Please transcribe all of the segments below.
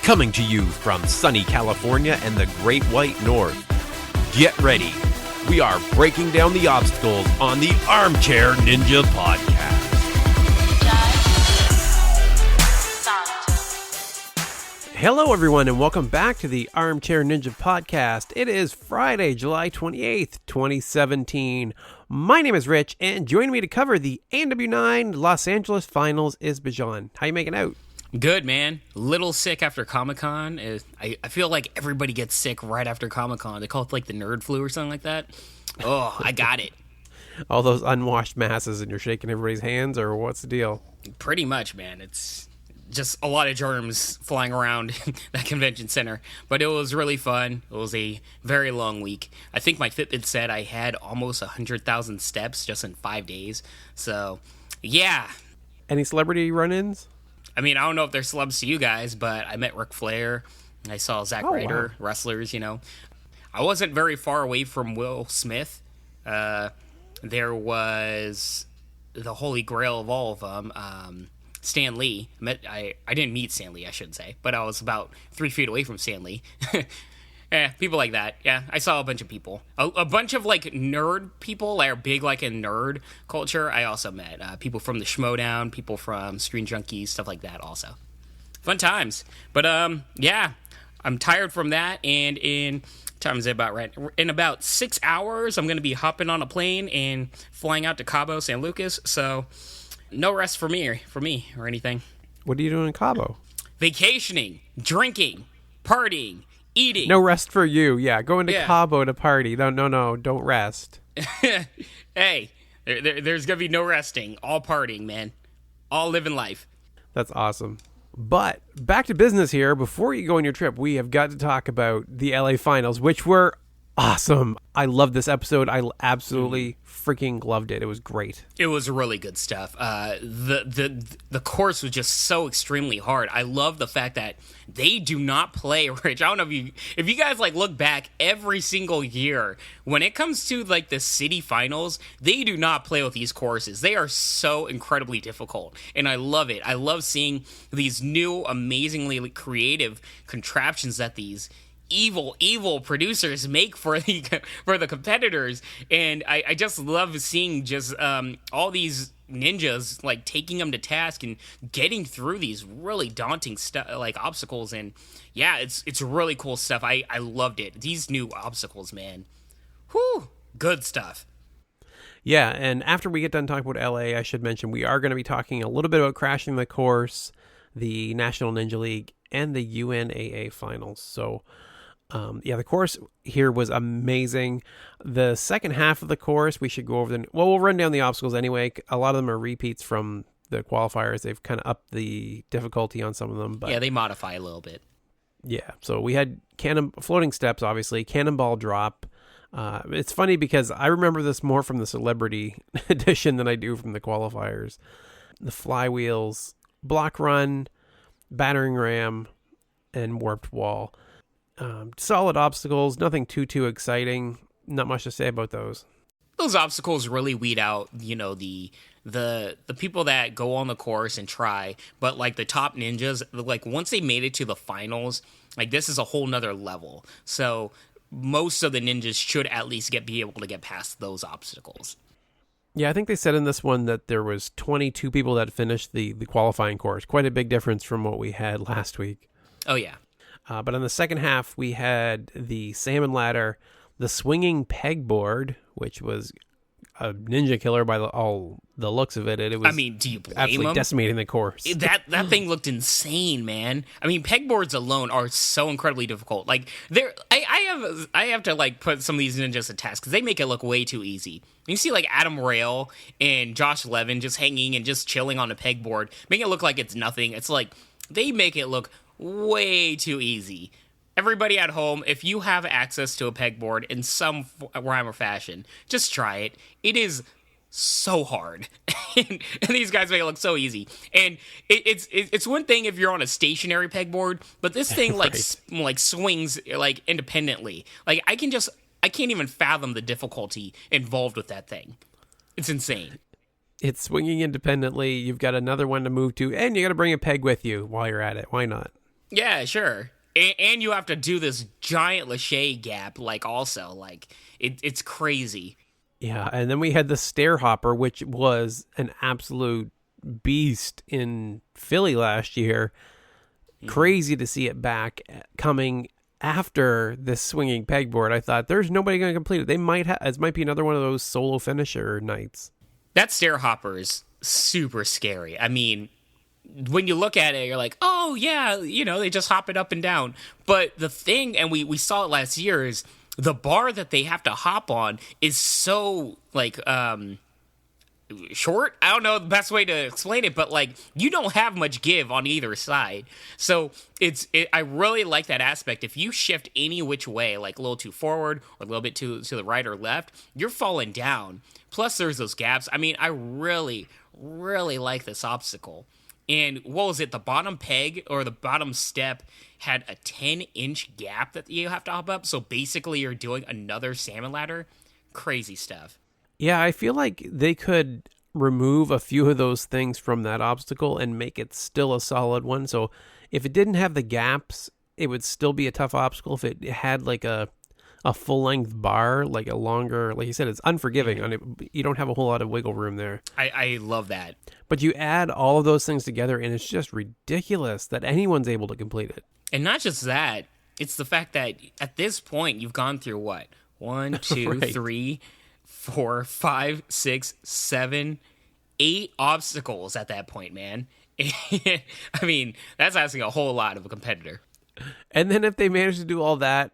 Coming to you from sunny California and the Great White North. Get ready. We are breaking down the obstacles on the Armchair Ninja Podcast. Hello, everyone, and welcome back to the Armchair Ninja Podcast. It is Friday, July 28th, 2017. My name is Rich, and joining me to cover the ANW9 Los Angeles Finals is Bijan. How you making out? Good, man. Little sick after Comic-Con. I feel like everybody gets sick right after Comic-Con. They call it like the nerd flu or something like that. Oh, I got it. All those unwashed masses and you're shaking everybody's hands, or what's the deal? Pretty much, man. It's just a lot of germs flying around that convention center. But it was really fun. It was a very long week. I think my Fitbit said I had almost 100,000 steps just in 5 days. So, yeah. Any celebrity run-ins? I mean, I don't know if they're celebs to you guys, but I met Ric Flair. I saw Zack Ryder, wow. Wrestlers, you know. I wasn't very far away from Will Smith. There was the holy grail of all of them, Stan Lee. I didn't meet Stan Lee, I should say, but I was about 3 feet away from Stan Lee. People like that. Yeah, I saw a bunch of people. A bunch of, like, nerd people that are big, like, in nerd culture. I also met people from the Schmodown, people from Screen Junkies, stuff like that also. Fun times. But, yeah, I'm tired from that, and in 6 hours, I'm going to be hopping on a plane and flying out to Cabo San Lucas, so no rest for me or anything. What are you doing in Cabo? Vacationing, drinking, partying, eating. No rest for you. Yeah, going to Cabo to party. No, don't rest. Hey, there's going to be no resting. All partying, man. All living life. That's awesome. But back to business here. Before you go on your trip, we have got to talk about the LA Finals, which were awesome. I loved this episode. I absolutely freaking loved it. It was great. It was really good stuff. The course was just so extremely hard. I love the fact that they do not play, Rich. I don't know if you guys like look back every single year when it comes to like the city finals, they do not play with these courses. They are so incredibly difficult, and I love it. I love seeing these new, amazingly creative contraptions that these evil producers make for the competitors, and I just love seeing just all these ninjas like taking them to task and getting through these really daunting like obstacles. And yeah, it's really cool stuff. I loved it. These new obstacles, man. Whew, good stuff. Yeah, and after we get done talking about LA, I should mention we are going to be talking a little bit about crashing the course, the National Ninja League, and the UNAA finals. So the course here was amazing. The second half of the course, we should go over we'll run down the obstacles anyway. A lot of them are repeats from the qualifiers. They've kind of upped the difficulty on some of them. But yeah, they modify a little bit. Yeah, so we had floating steps, obviously, cannonball drop. It's funny because I remember this more from the celebrity edition than I do from the qualifiers. The flywheels, block run, battering ram, and warped wall. Solid obstacles, nothing too exciting. Not much to say about those. Those obstacles really weed out, you know, the people that go on the course and try, but like the top ninjas, like once they made it to the finals, like this is a whole nother level. So most of the ninjas should at least be able to get past those obstacles. Yeah, I think they said in this one that there was 22 people that finished the qualifying course. Quite a big difference from what we had last week. Oh yeah. But on the second half, we had the salmon ladder, the swinging pegboard, which was a ninja killer by all the looks of it. It was, I mean, do you blame absolutely them? Decimating the course. That thing looked insane, man. I mean, pegboards alone are so incredibly difficult. Like, I have to like put some of these ninjas to task because they make it look way too easy. You see, like Adam Rayl and Josh Levin just hanging and just chilling on a pegboard, making it look like it's nothing. It's like they make it look way too easy. Everybody at home, if you have access to a pegboard in some rhyme or fashion, just try it. It is so hard, and these guys make it look so easy. And it's one thing if you're on a stationary pegboard, but this thing like like swings like independently. Like I can't even fathom the difficulty involved with that thing. It's insane. It's swinging independently. You've got another one to move to, and you got to bring a peg with you while you're at it. Why not? Yeah, sure. And you have to do this giant Lachey gap, like, also. Like, it's crazy. Yeah, and then we had the stair hopper, which was an absolute beast in Philly last year. Crazy to see it back coming after this swinging pegboard. I thought there's nobody going to complete it. They might it might be another one of those solo finisher nights. That stair hopper is super scary. I mean, when you look at it, you're like, oh, yeah, they just hop it up and down. But the thing, and we saw it last year, is the bar that they have to hop on is so, like, short. I don't know the best way to explain it, but, like, you don't have much give on either side. So I really like that aspect. If you shift any which way, like a little too forward or a little bit to the right or left, you're falling down. Plus, there's those gaps. I mean, I really, really like this obstacle. And what was it? The bottom peg or the bottom step had a 10-inch gap that you have to hop up. So basically, you're doing another salmon ladder. Crazy stuff. Yeah, I feel like they could remove a few of those things from that obstacle and make it still a solid one. So if it didn't have the gaps, it would still be a tough obstacle. If it had like a full-length bar, like a longer, like you said, it's unforgiving. You don't have a whole lot of wiggle room there. I love that. But you add all of those things together, and it's just ridiculous that anyone's able to complete it. And not just that, it's the fact that at this point, you've gone through what? 1, 2, Right. 3, 4, 5, 6, 7, 8 obstacles at that point, man. I mean, that's asking a whole lot of a competitor. And then if they manage to do all that,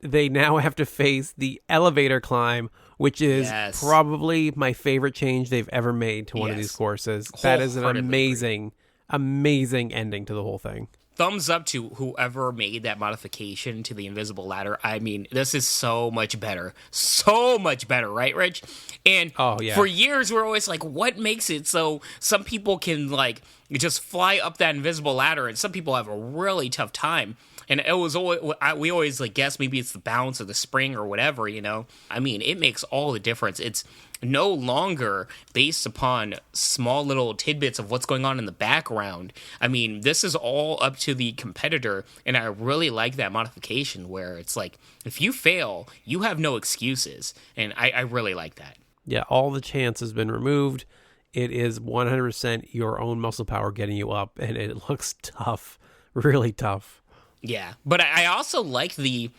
they now have to face the elevator climb, which is probably my favorite change they've ever made to one of these courses. That is an amazing, amazing ending to the whole thing. Thumbs up to whoever made that modification to the invisible ladder. I mean, this is so much better. So much better, right, Rich? And for years, we're always like, what makes it so some people can, like, just fly up that invisible ladder and some people have a really tough time? And it was always, we always like guess maybe it's the bounce or the spring or whatever, I mean, it makes all the difference. It's no longer based upon small little tidbits of what's going on in the background. I mean, this is all up to the competitor, and I really like that modification where it's like, if you fail, you have no excuses, and I really like that. Yeah, all the chance has been removed. It is 100% your own muscle power getting you up, and it looks tough, really tough. Yeah, but I also like the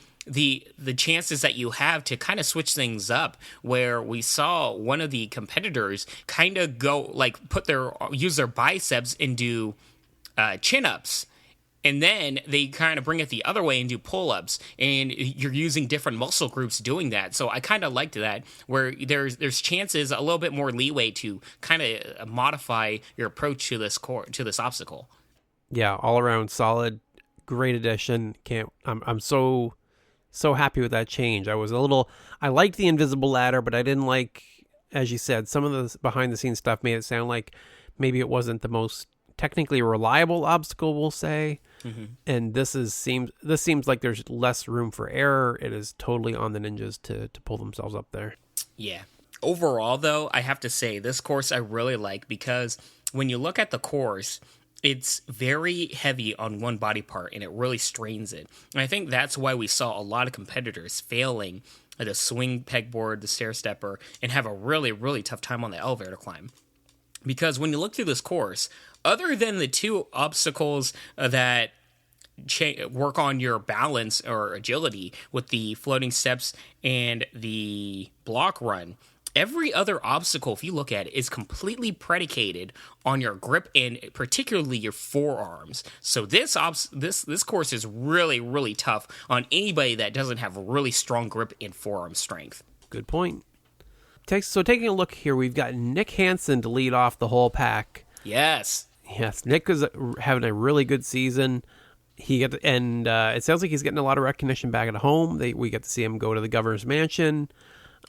chances that you have to kind of switch things up, where we saw one of the competitors kind of go like use their biceps and do chin-ups, and then they kind of bring it the other way and do pull-ups, and you're using different muscle groups doing that. So I kind of liked that, where there's chances, a little bit more leeway to kind of modify your approach to this obstacle. Yeah, all around solid. Great addition. I'm so happy with that change. I liked the invisible ladder, but I didn't like, as you said, some of the behind the scenes stuff made it sound like maybe it wasn't the most technically reliable obstacle, we'll say. Mm-hmm. And this seems like there's less room for error. It is totally on the ninjas to pull themselves up there. Yeah. Overall, though, I have to say this course I really like, because when you look at the course, it's very heavy on one body part, and it really strains it. And I think that's why we saw a lot of competitors failing at the swing pegboard, the stair stepper, and have a really, really tough time on the elevator climb. Because when you look through this course, other than the 2 obstacles that work on your balance or agility with the floating steps and the block run, every other obstacle, if you look at it, is completely predicated on your grip and particularly your forearms. So this course is really, really tough on anybody that doesn't have a really strong grip and forearm strength. Good point. So taking a look here, we've got Nick Hanson to lead off the whole pack. Yes, Nick is having a really good season. It sounds like he's getting a lot of recognition back at home. We get to see him go to the governor's mansion.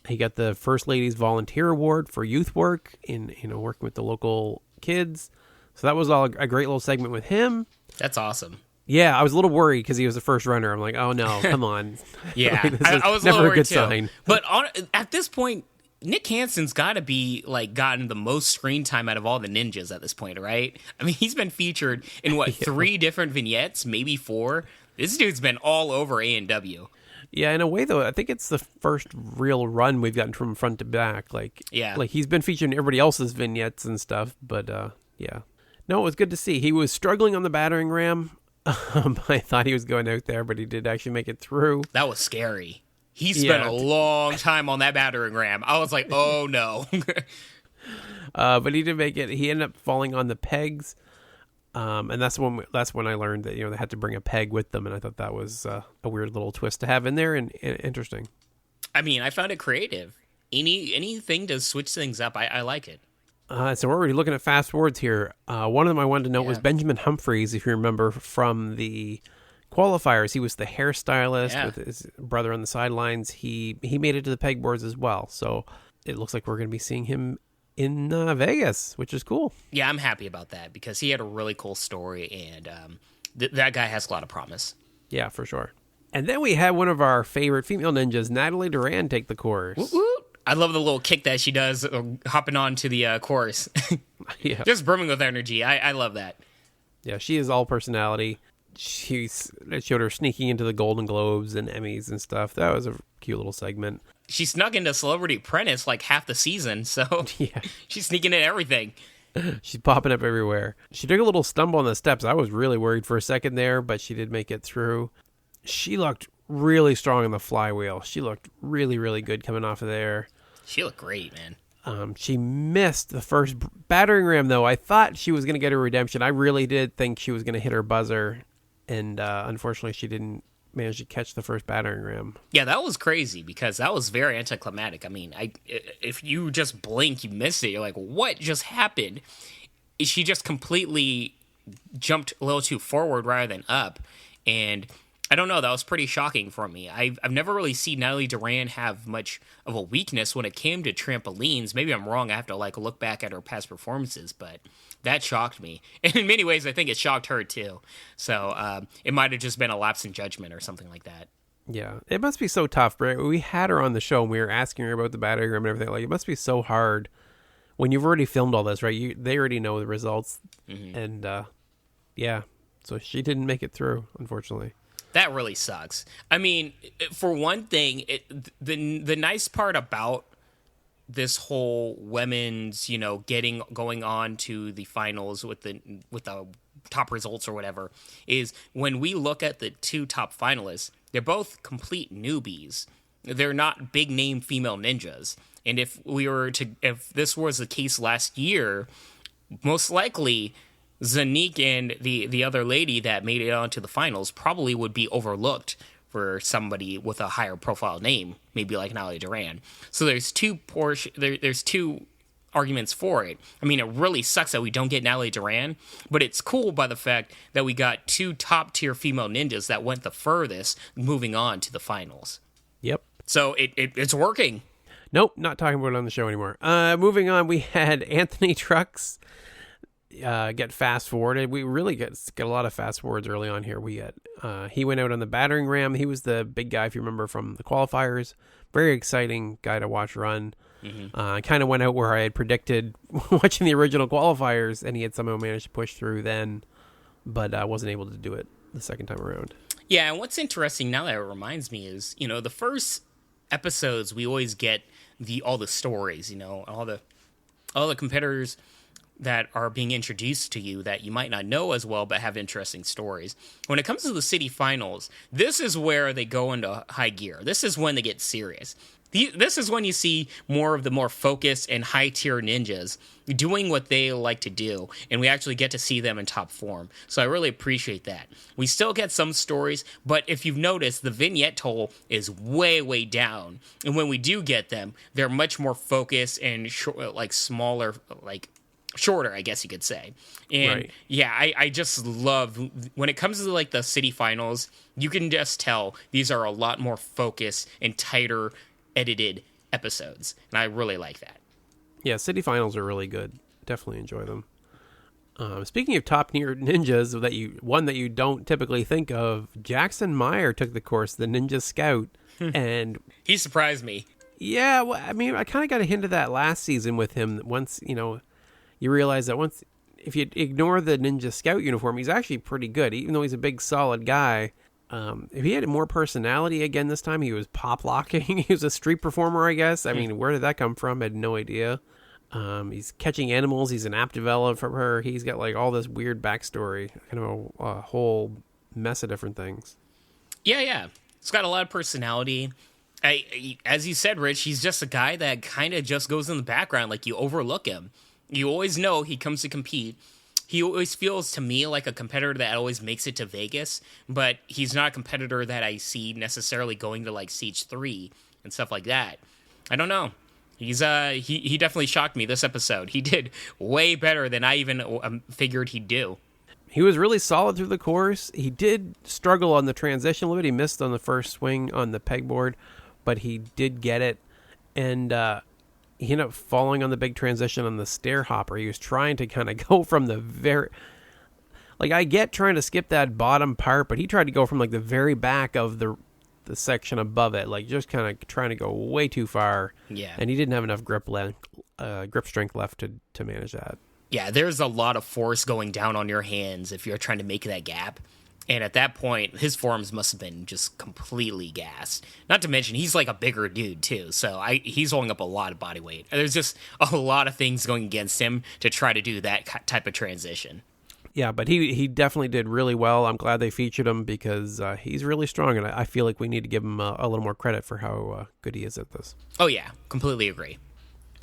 He got the First Lady's Volunteer Award for youth work in working with the local kids. So that was all a great little segment with him. That's awesome. Yeah, I was a little worried because he was the first runner. I'm like, oh no, come on. Yeah, I was never a little never a worried good too. sign. But at this point, Nick Hanson's got to be like gotten the most screen time out of all the ninjas at this point, right? I mean, he's been featured in what 3 different vignettes, maybe 4. This dude's been all over ANW. Yeah, in a way though, I think it's the first real run we've gotten from front to back. Like he's been featured in everybody else's vignettes and stuff, but yeah. No, it was good to see. He was struggling on the battering ram. I thought he was going out there, but he did actually make it through. That was scary. He spent a long time on that battering ram. I was like, oh no. But he did make it. He ended up falling on the pegs. And that's when I learned that, they had to bring a peg with them. And I thought that was a weird little twist to have in there and interesting. I mean, I found it creative. Anything to switch things up, I like it. So we're already looking at fast forwards here. One of them I wanted to note was Benjamin Humphreys, if you remember from the qualifiers. He was the hairstylist with his brother on the sidelines. He made it to the pegboards as well. So it looks like we're going to be seeing him in Vegas, which is cool. Yeah, I'm happy about that because he had a really cool story, and that guy has a lot of promise. Yeah, for sure. And then we had one of our favorite female ninjas, Natalie Duran, take the course. Woot woot. I love the little kick that she does hopping onto the course. Yeah. Just brimming with energy. I love that. Yeah, she is all personality. It showed her sneaking into the Golden Globes and Emmys and stuff. That was a cute little segment. She snuck into Celebrity Apprentice like half the season, so she's sneaking in everything. She's popping up everywhere. She took a little stumble on the steps. I was really worried for a second there, but she did make it through. She looked really strong on the flywheel. She looked really, really good coming off of there. She looked great, man. She missed the first battering ram, though. I thought she was going to get her redemption. I really did think she was going to hit her buzzer, and unfortunately she didn't manage to catch the first battering ram. Yeah, that was crazy because that was very anticlimactic. I mean, if you just blink, you miss it. You're like, what just happened? She just completely jumped a little too forward rather than up, and I don't know. That was pretty shocking for me. I've never really seen Natalie Duran have much of a weakness when it came to trampolines. Maybe I'm wrong. I have to look back at her past performances, but that shocked me. And in many ways, I think it shocked her too. So it might have just been a lapse in judgment or something like that. Yeah, it must be so tough, right? We had her on the show and we were asking her about the battering ram and everything. Like, it must be so hard when you've already filmed all this, right? They already know the results, and so she didn't make it through, unfortunately. That really sucks. I mean, for one thing, the nice part about this whole women's, going on to the finals with the top results or whatever, is when we look at the 2 top finalists, they're both complete newbies. They're not big name female ninjas. And if this was the case last year, most likely Zanique and the other lady that made it onto the finals probably would be overlooked for somebody with a higher profile name, maybe like Natalie Duran. So there's two arguments for it. I mean, it really sucks that we don't get Natalie Duran, but it's cool by the fact that we got 2 top tier female ninjas that went the furthest moving on to the finals. Yep. So it's working. Nope, not talking about it on the show anymore. Moving on, we had Anthony Trucks get fast forwarded. We really get a lot of fast forwards early on here. He went out on the battering ram. He was the big guy, if you remember, from the qualifiers. Very exciting guy to watch run. Kind of went out where I had predicted watching the original qualifiers, and he had somehow managed to push through then, but wasn't able to do it the second time around. Yeah, and what's interesting now that it reminds me is, the first episodes we always get all the stories, all the competitors that are being introduced to you that you might not know as well but have interesting stories. When it comes to the city finals, this is where they go into high gear. This is when they get serious. This is when you see more of the more focused and high-tier ninjas doing what they like to do, and we actually get to see them in top form. So I really appreciate that. We still get some stories, but if you've noticed, the vignette toll is way, way down. And when we do get them, they're much more focused and smaller, shorter, I guess you could say. And I just love when it comes to the city finals, you can just tell these are a lot more focused and tighter edited episodes, and I really like that. Yeah, city finals are really good. Definitely enjoy them. Speaking of top tier ninjas, one that you don't typically think of, Jackson Meyer took the course, the Ninja Scout, and he surprised me. Yeah, well, I mean, I kind of got a hint of that last season with him. Once, you realize that once, if you ignore the Ninja Scout uniform, he's actually pretty good, even though he's a big, solid guy. If he had more personality again this time, he was pop locking. He was a street performer, I guess. I mean, where did that come from? I had no idea. He's catching animals. He's an app developer. He's got like all this weird backstory, kind of a whole mess of different things. Yeah. He's got a lot of personality. As you said, Rich, he's just a guy that kind of just goes in the background. Like, you overlook him. You always know he comes to compete. He always feels to me like a competitor that always makes it to Vegas, but he's not a competitor that I see necessarily going to like Siege 3 and stuff like that. I don't know. He's he definitely shocked me this episode. He did way better than I even figured he'd do. He was really solid through the course. He did struggle on the transition a little bit. He missed on the first swing on the pegboard, but he did get it. And he ended up falling on the big transition on the stair hopper. He was trying to kind of go from the very... Like, I get trying to skip that bottom part, but he tried to go from, like, the very back of the section above it. Like, just kind of trying to go way too far. Yeah. And he didn't have enough grip strength left to manage that. Yeah, there's a lot of force going down on your hands if you're trying to make that gap. And at that point, his forms must have been just completely gassed. Not to mention, he's like a bigger dude, too. So he's holding up a lot of body weight. There's just a lot of things going against him to try to do that type of transition. Yeah, but he definitely did really well. I'm glad they featured him because he's really strong. And I feel like we need to give him a little more credit for how good he is at this. Oh, yeah. Completely agree.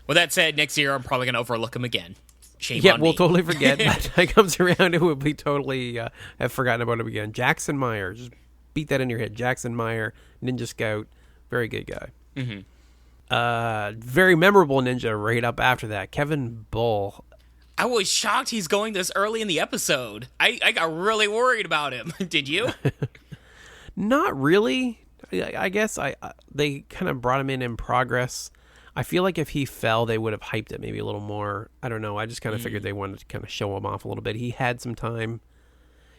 With that said, next year, I'm probably going to overlook him again. Shame yeah, on we'll me. totally forget. By the time it comes around, it will be totally have forgotten about him again. Jackson Meyer, just beat that in your head. Jackson Meyer, Ninja Scout, very good guy. Mm-hmm. Very memorable ninja right up after that. Kevin Bull. I was shocked he's going this early in the episode. I got really worried about him. Did you? Not really. I guess they kind of brought him in progress. I feel like if he fell, they would have hyped it maybe a little more. I don't know. I just kind of figured they wanted to kind of show him off a little bit. He had some time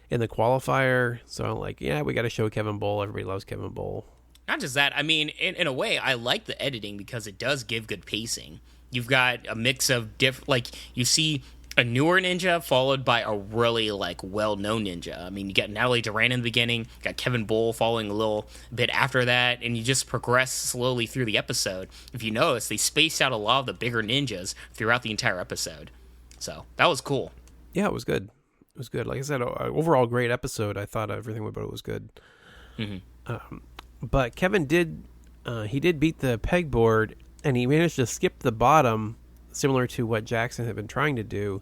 in the qualifier, so I'm like, yeah, we got to show Kevin Bull. Everybody loves Kevin Bull. Not just that. I mean, in a way, I like the editing because it does give good pacing. You've got a mix of you see a newer ninja followed by a really well-known ninja. I mean, you got Natalie Duran in the beginning, got Kevin Bull following a little bit after that, and you just progress slowly through the episode. If you notice, they spaced out a lot of the bigger ninjas throughout the entire episode. So that was cool. Yeah, it was good. It was good. Like I said, overall great episode. I thought everything about it was good. Mm-hmm. But Kevin did beat the pegboard, and he managed to skip the bottom, similar to what Jackson had been trying to do.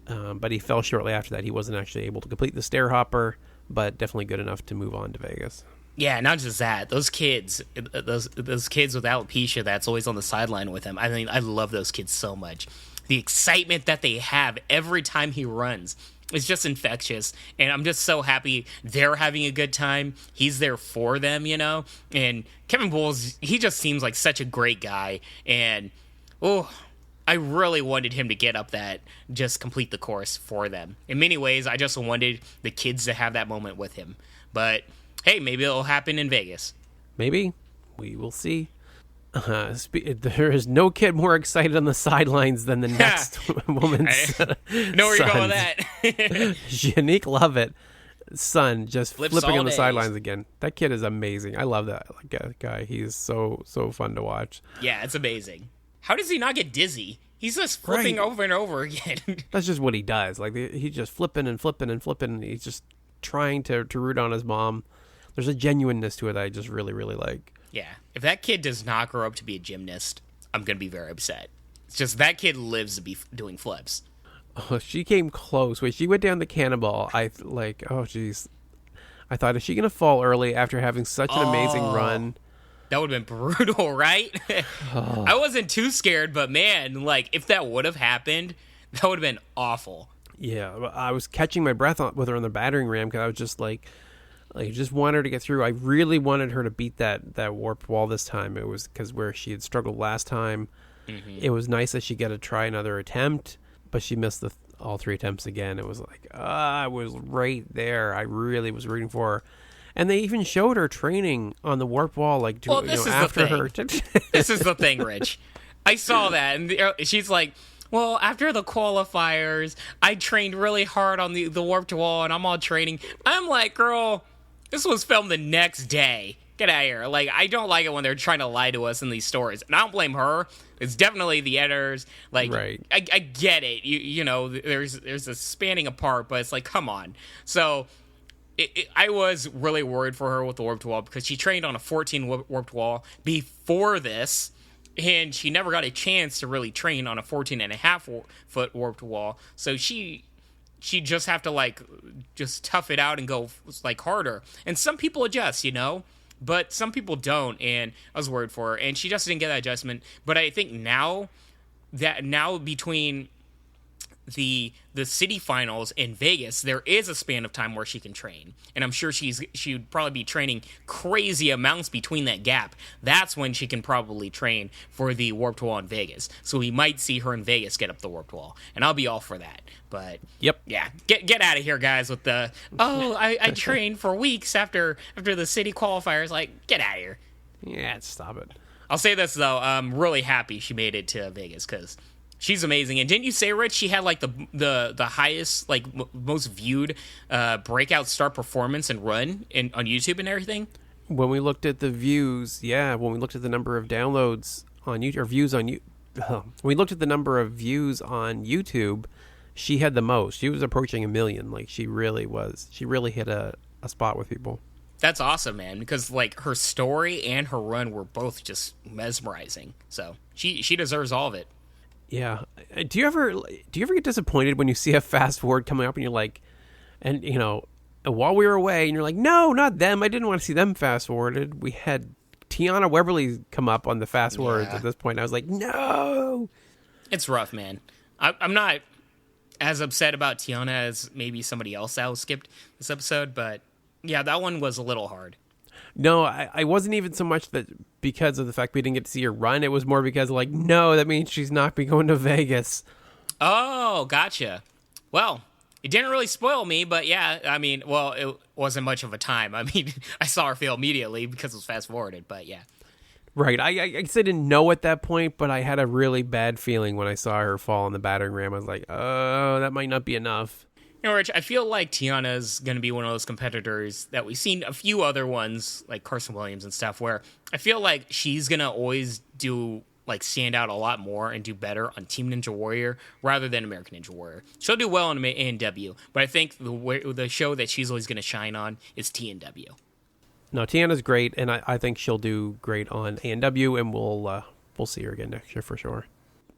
But he fell shortly after that. He wasn't actually able to complete the stair hopper, but definitely good enough to move on to Vegas. Yeah, not just that. Those kids with alopecia that's always on the sideline with him. I mean, I love those kids so much. The excitement that they have every time he runs is just infectious. And I'm just so happy they're having a good time. He's there for them, And Kevin Bowles, he just seems like such a great guy. And, I really wanted him to get up that, just complete the course for them. In many ways, I just wanted the kids to have that moment with him. But, hey, maybe it'll happen in Vegas. Maybe. We will see. There is no kid more excited on the sidelines than the next woman's know where you're going with that. Yannick Lovett, son, just Flips flipping on the days. sidelines again. That kid is amazing. I love that guy. He's so fun to watch. Yeah, it's amazing. How does he not get dizzy? He's just flipping over and over again. That's just what he does. Like, he's just flipping and flipping and flipping. He's just trying to root on his mom. There's a genuineness to it that I just really, really like. Yeah. If that kid does not grow up to be a gymnast, I'm going to be very upset. It's just that kid lives to be doing flips. Oh, she came close. When she went down the cannonball, oh, jeez. I thought, is she going to fall early after having such an amazing run? That would have been brutal, right? I wasn't too scared, but man, if that would have happened, that would have been awful. Yeah, I was catching my breath with her on the battering ram because I was just just wanted her to get through. I really wanted her to beat that warped wall this time. It was because where she had struggled last time. Mm-hmm. It was nice that she got to try another attempt, but she missed all three attempts again. It was I was right there. I really was rooting for her. And they even showed her training on the warp wall, like, Well, this is after the thing. This is the thing, Rich. I saw that, and she's like, well, after the qualifiers, I trained really hard on the warped wall, and I'm all training. I'm like, girl, this was filmed the next day. Get out of here. Like, I don't like it when they're trying to lie to us in these stories. And I don't blame her. It's definitely the editors. Like, right. I get it. You know, there's a spanning apart, but it's like, come on. So I was really worried for her with the warped wall because she trained on a 14 warped wall before this, and she never got a chance to really train on a 14 and a half foot warped wall. So she just have to, like, just tough it out and go, like, harder. And some people adjust, you know? But some people don't, and I was worried for her. And she just didn't get that adjustment. But I think now between the city finals in Vegas, there is a span of time where she can train. And I'm sure she would probably be training crazy amounts between that gap. That's when she can probably train for the warped wall in Vegas. So we might see her in Vegas get up the warped wall. And I'll be all for that. But yep. Yeah, get out of here, guys, with the, I trained for weeks after the city qualifiers. Like, get out of here. Yeah, stop it. I'll say this, though. I'm really happy she made it to Vegas because she's amazing. And didn't you say, Rich, she had, like, the highest, like, most viewed breakout star performance and run on YouTube and everything? When we looked at the views, when we looked at the number of downloads on YouTube, or views on YouTube, when we looked at the number of views on YouTube, she had the most. She was approaching 1 million. Like, she really was. She really hit a spot with people. That's awesome, man, because, like, her story and her run were both just mesmerizing. So she deserves all of it. Yeah. Do you ever get disappointed when you see a fast forward coming up and you're like, and, you know, while we were away, and you're like, no, not them. I didn't want to see them fast forwarded. We had Tiana Weberly come up on the fast forwards at this point. I was like, no. It's rough, man. I'm not as upset about Tiana as maybe somebody else that was skipped this episode, but yeah, that one was a little hard. No, I wasn't even so much that because of the fact we didn't get to see her run. It was more because, like, no, that means she's not be going to Vegas. Oh, gotcha. Well, it didn't really spoil me, but yeah, I mean, well, it wasn't much of a time. I mean, I saw her fail immediately because it was fast forwarded, but yeah. Right. I guess I didn't know at that point, but I had a really bad feeling when I saw her fall on the battering ram. I was like, oh, that might not be enough. You know, Rich, I feel like Tiana's going to be one of those competitors that we've seen a few other ones, like Carson Williams and stuff, where I feel like she's going to always do, like, stand out a lot more and do better on Team Ninja Warrior rather than American Ninja Warrior. She'll do well in ANW, but I think the show that she's always going to shine on is TNW. No, Tiana's great, and I think she'll do great on ANW, and we'll see her again next year for sure.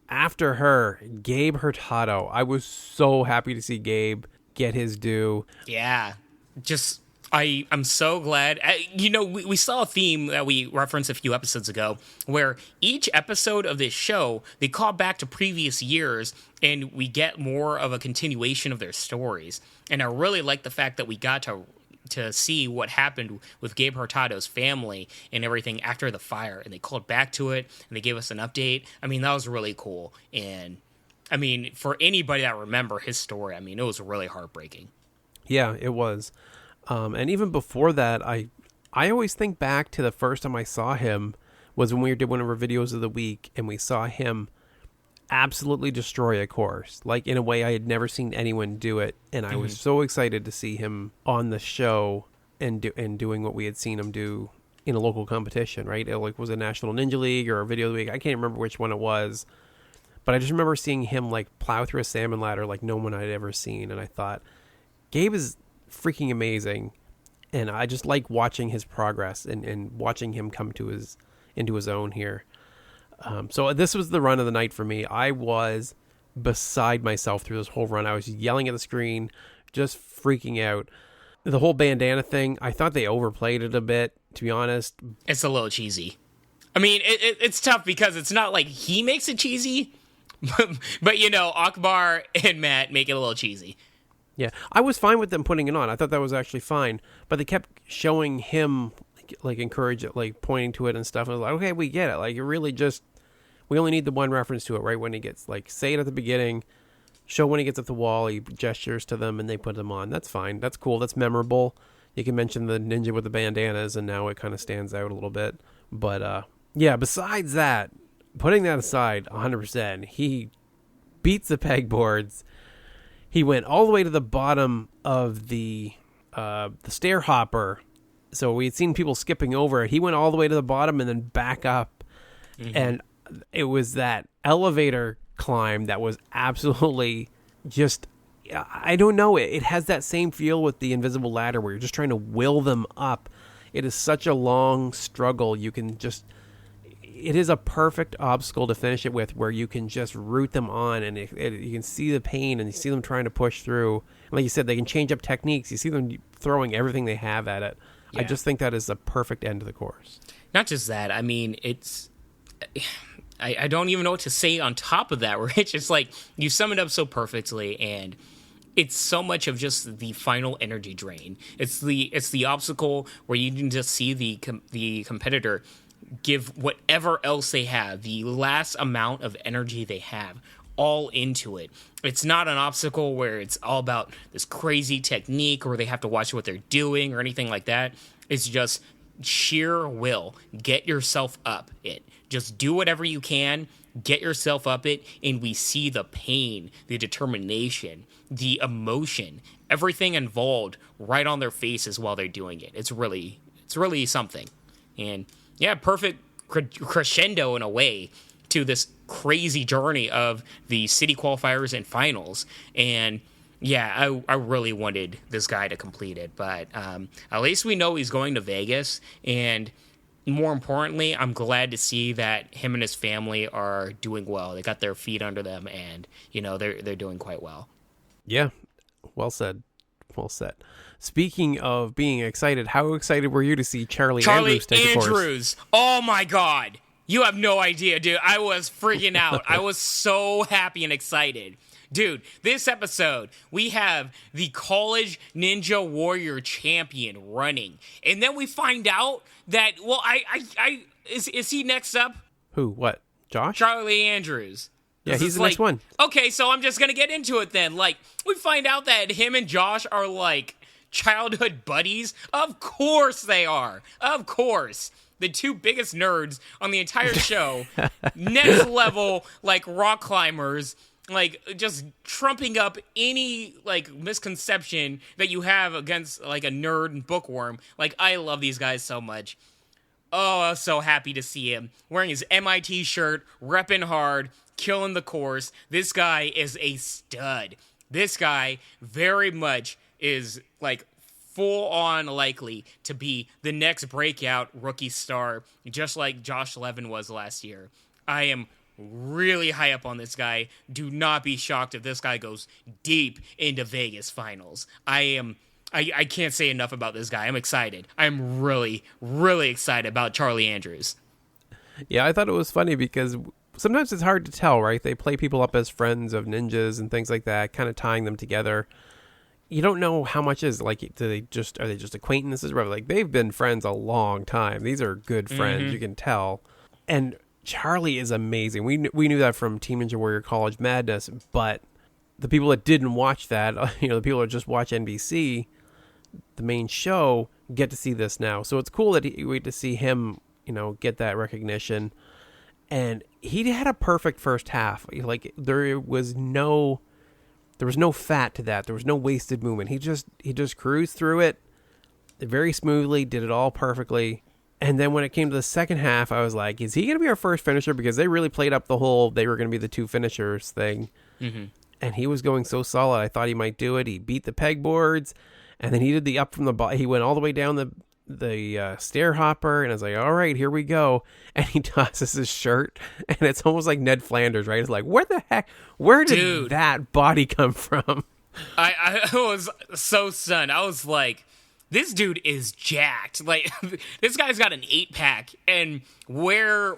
After her, Gabe Hurtado. I was so happy to see Gabe get his due. Yeah, just I'm so glad. You know, we saw a theme that we referenced a few episodes ago, where each episode of this show, they call back to previous years, and we get more of a continuation of their stories. And I really like the fact that we got to see what happened with Gabe Hurtado's family and everything after the fire, and they called back to it and they gave us an update. I mean, that was really cool. And I mean, for anybody that remember his story, I mean, it was really heartbreaking. Yeah, it was. And even before that, I always think back to the first time I saw him was when we did one of our videos of the week, and we saw him absolutely destroy a course, like in a way I had never seen anyone do it, and I was so excited to see him on the show and doing what we had seen him do in a local competition, right? It like was a National Ninja League or a Video of the Week. I can't remember which one it was, but I just remember seeing him like plow through a salmon ladder like no one I'd ever seen, and I thought, Gabe is freaking amazing, and I just like watching his progress and watching him come to into his own here. So this was the run of the night for me. I was beside myself through this whole run. I was yelling at the screen, just freaking out. The whole bandana thing, I thought they overplayed it a bit, to be honest. It's a little cheesy. I mean, it's tough because it's not like he makes it cheesy, but you know, Akbar and Matt make it a little cheesy. Yeah, I was fine with them putting it on. I thought that was actually fine, but they kept showing him like encourage it, like pointing to it and stuff. I was like, okay, we get it. Like, it really just, we only need the one reference to it, right? When he gets, like, say it at the beginning, show when he gets up the wall, he gestures to them, and they put them on. That's fine. That's cool. That's memorable. You can mention the ninja with the bandanas, and now it kind of stands out a little bit. But yeah, besides that, putting that aside, 100%, he beats the pegboards. He went all the way to the bottom of the stair hopper. So we had seen people skipping over it. He went all the way to the bottom and then back up. Mm-hmm. And it was that elevator climb that was absolutely just, I don't know. It has that same feel with the invisible ladder where you're just trying to will them up. It is such a long struggle. You can just, it is a perfect obstacle to finish it with, where you can just root them on, and you can see the pain, and you see them trying to push through. And like you said, they can change up techniques. You see them throwing everything they have at it. Yeah. I just think that is a perfect end to the course. Not just that. I mean, it's, I don't even know what to say on top of that, where it's just like, you sum it up so perfectly, and it's so much of just the final energy drain. It's the obstacle where you can just see the competitor give whatever else they have, the last amount of energy they have, all into it. It's not an obstacle where it's all about this crazy technique or they have to watch what they're doing or anything like that. It's just sheer will. Get yourself up it. Just do whatever you can. Get yourself up it, and we see the pain, the determination, the emotion, everything involved right on their faces while they're doing it. It's really something. And yeah, perfect crescendo in a way to this crazy journey of the city qualifiers and finals. And yeah, I really wanted this guy to complete it, but at least we know he's going to Vegas, and more importantly, I'm glad to see that him and his family are doing well. They got their feet under them, and they're doing quite well. Yeah, well said. Well said. Speaking of being excited, how excited were you to see Charlie Andrews take the course? Oh my God. You have no idea, dude. I was freaking out. I was so happy and excited. Dude, this episode, we have the College Ninja Warrior champion running. And then we find out that, well, is he next up? Who? What? Josh? Charlie Andrews. Yeah, he's the next one. Okay, so I'm just going to get into it then. Like, we find out that him and Josh are, like, childhood buddies. Of course they are. Of course. The two biggest nerds on the entire show. Next level, like, rock climbers. Like, just trumping up any, like, misconception that you have against, like, a nerd bookworm. Like, I love these guys so much. Oh, I was so happy to see him. Wearing his MIT shirt, repping hard, killing the course. This guy is a stud. This guy very much is, like, full-on likely to be the next breakout rookie star, just like Josh Levin was last year. I am really high up on this guy. Do not be shocked if this guy goes deep into Vegas finals. I can't say enough about this guy. I'm excited. I'm really, really excited about Charlie Andrews. Yeah, I thought it was funny because sometimes it's hard to tell, right? They play people up as friends of ninjas and things like that, kind of tying them together. You don't know how much is, like, are they just acquaintances? Like, they've been friends a long time. These are good friends, mm-hmm. You can tell. And Charlie is amazing. We knew that from Team Ninja Warrior College Madness, but the people that didn't watch that, the people that just watch NBC, the main show, get to see this now. So it's cool that we get to see him, get that recognition. And he had a perfect first half. Like, there was no fat to that. There was no wasted movement. He just cruised through it very smoothly, did it all perfectly. And then when it came to the second half, I was like, is he going to be our first finisher? Because they really played up the whole, they were going to be the two finishers thing. Mm-hmm. And he was going so solid. I thought he might do it. He beat the pegboards. And then he did the up from the bottom. He went all the way down the stair hopper. And I was like, all right, here we go. And he tosses his shirt. And it's almost like Ned Flanders, right? It's like, where did that body come from? I was so stunned. I was like, this dude is jacked. Like, this guy's got an 8-pack, and where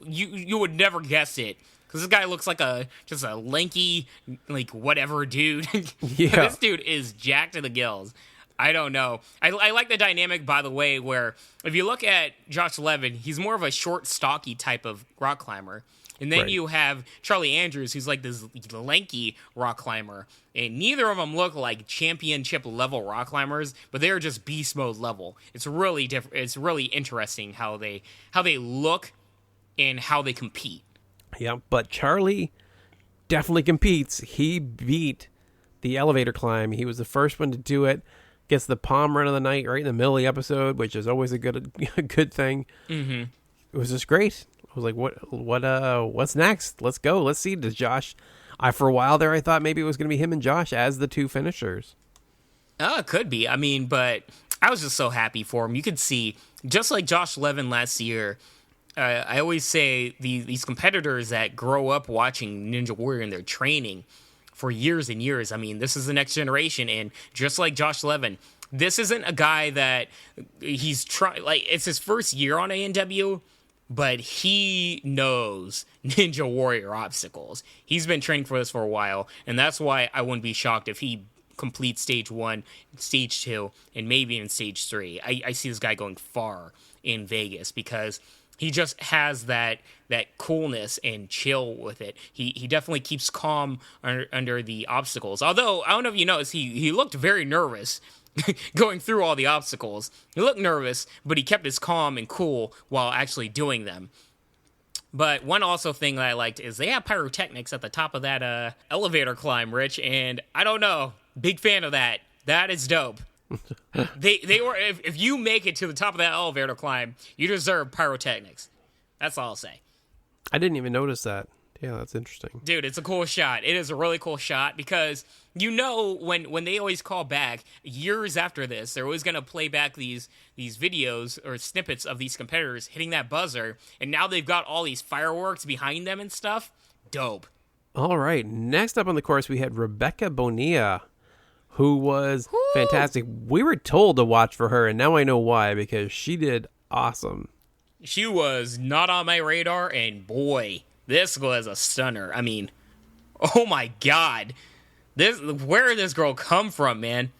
you would never guess it, because this guy looks like just a lanky, like, whatever dude. Yeah. This dude is jacked to the gills. I don't know. I like the dynamic, by the way, where if you look at Josh Levin, he's more of a short, stocky type of rock climber. And then Right. you have Charlie Andrews, who's like this lanky rock climber. And neither of them look like championship level rock climbers, but they're just beast mode level. It's really different. It's really interesting how they look and how they compete. Yeah, but Charlie definitely competes. He beat the elevator climb. He was the first one to do it. Gets the palm run of the night right in the middle of the episode, which is always a good thing. Mm-hmm. It was just great. I was like, what's next? Let's go. Let's see. Does Josh? For a while there, I thought maybe it was going to be him and Josh as the two finishers. Oh, it could be. I mean, but I was just so happy for him. You could see, just like Josh Levin last year, I always say these competitors that grow up watching Ninja Warrior and their training for years and years. I mean, this is the next generation, and just like Josh Levin, this isn't a guy that he's trying. Like, it's his first year on ANW, but he knows Ninja Warrior obstacles. He's been training for this for a while, and that's why I wouldn't be shocked if he completes stage 1, stage 2, and maybe in stage 3. I see this guy going far in Vegas because he just has that coolness and chill with it. He definitely keeps calm under the obstacles. Although, I don't know if you noticed, he looked very nervous going through all the obstacles. He looked nervous, but he kept his calm and cool while actually doing them. But one also thing that I liked is they have pyrotechnics at the top of that elevator climb, Rich, and I don't know, big fan of that. That is dope. They were if you make it to the top of that elevator climb, you deserve pyrotechnics. That's all I'll say. I didn't even notice that. Yeah, that's interesting. Dude, it's a cool shot. It is a really cool shot because when they always call back years after this, they're always going to play back these videos or snippets of these competitors hitting that buzzer, and now they've got all these fireworks behind them and stuff. Dope. All right, next up on the course we had Rebecca Bonilla, who was fantastic. We were told to watch for her, and now I know why, because she did awesome. She was not on my radar, and boy, this was a stunner. I mean, oh my God. Where did this girl come from, man?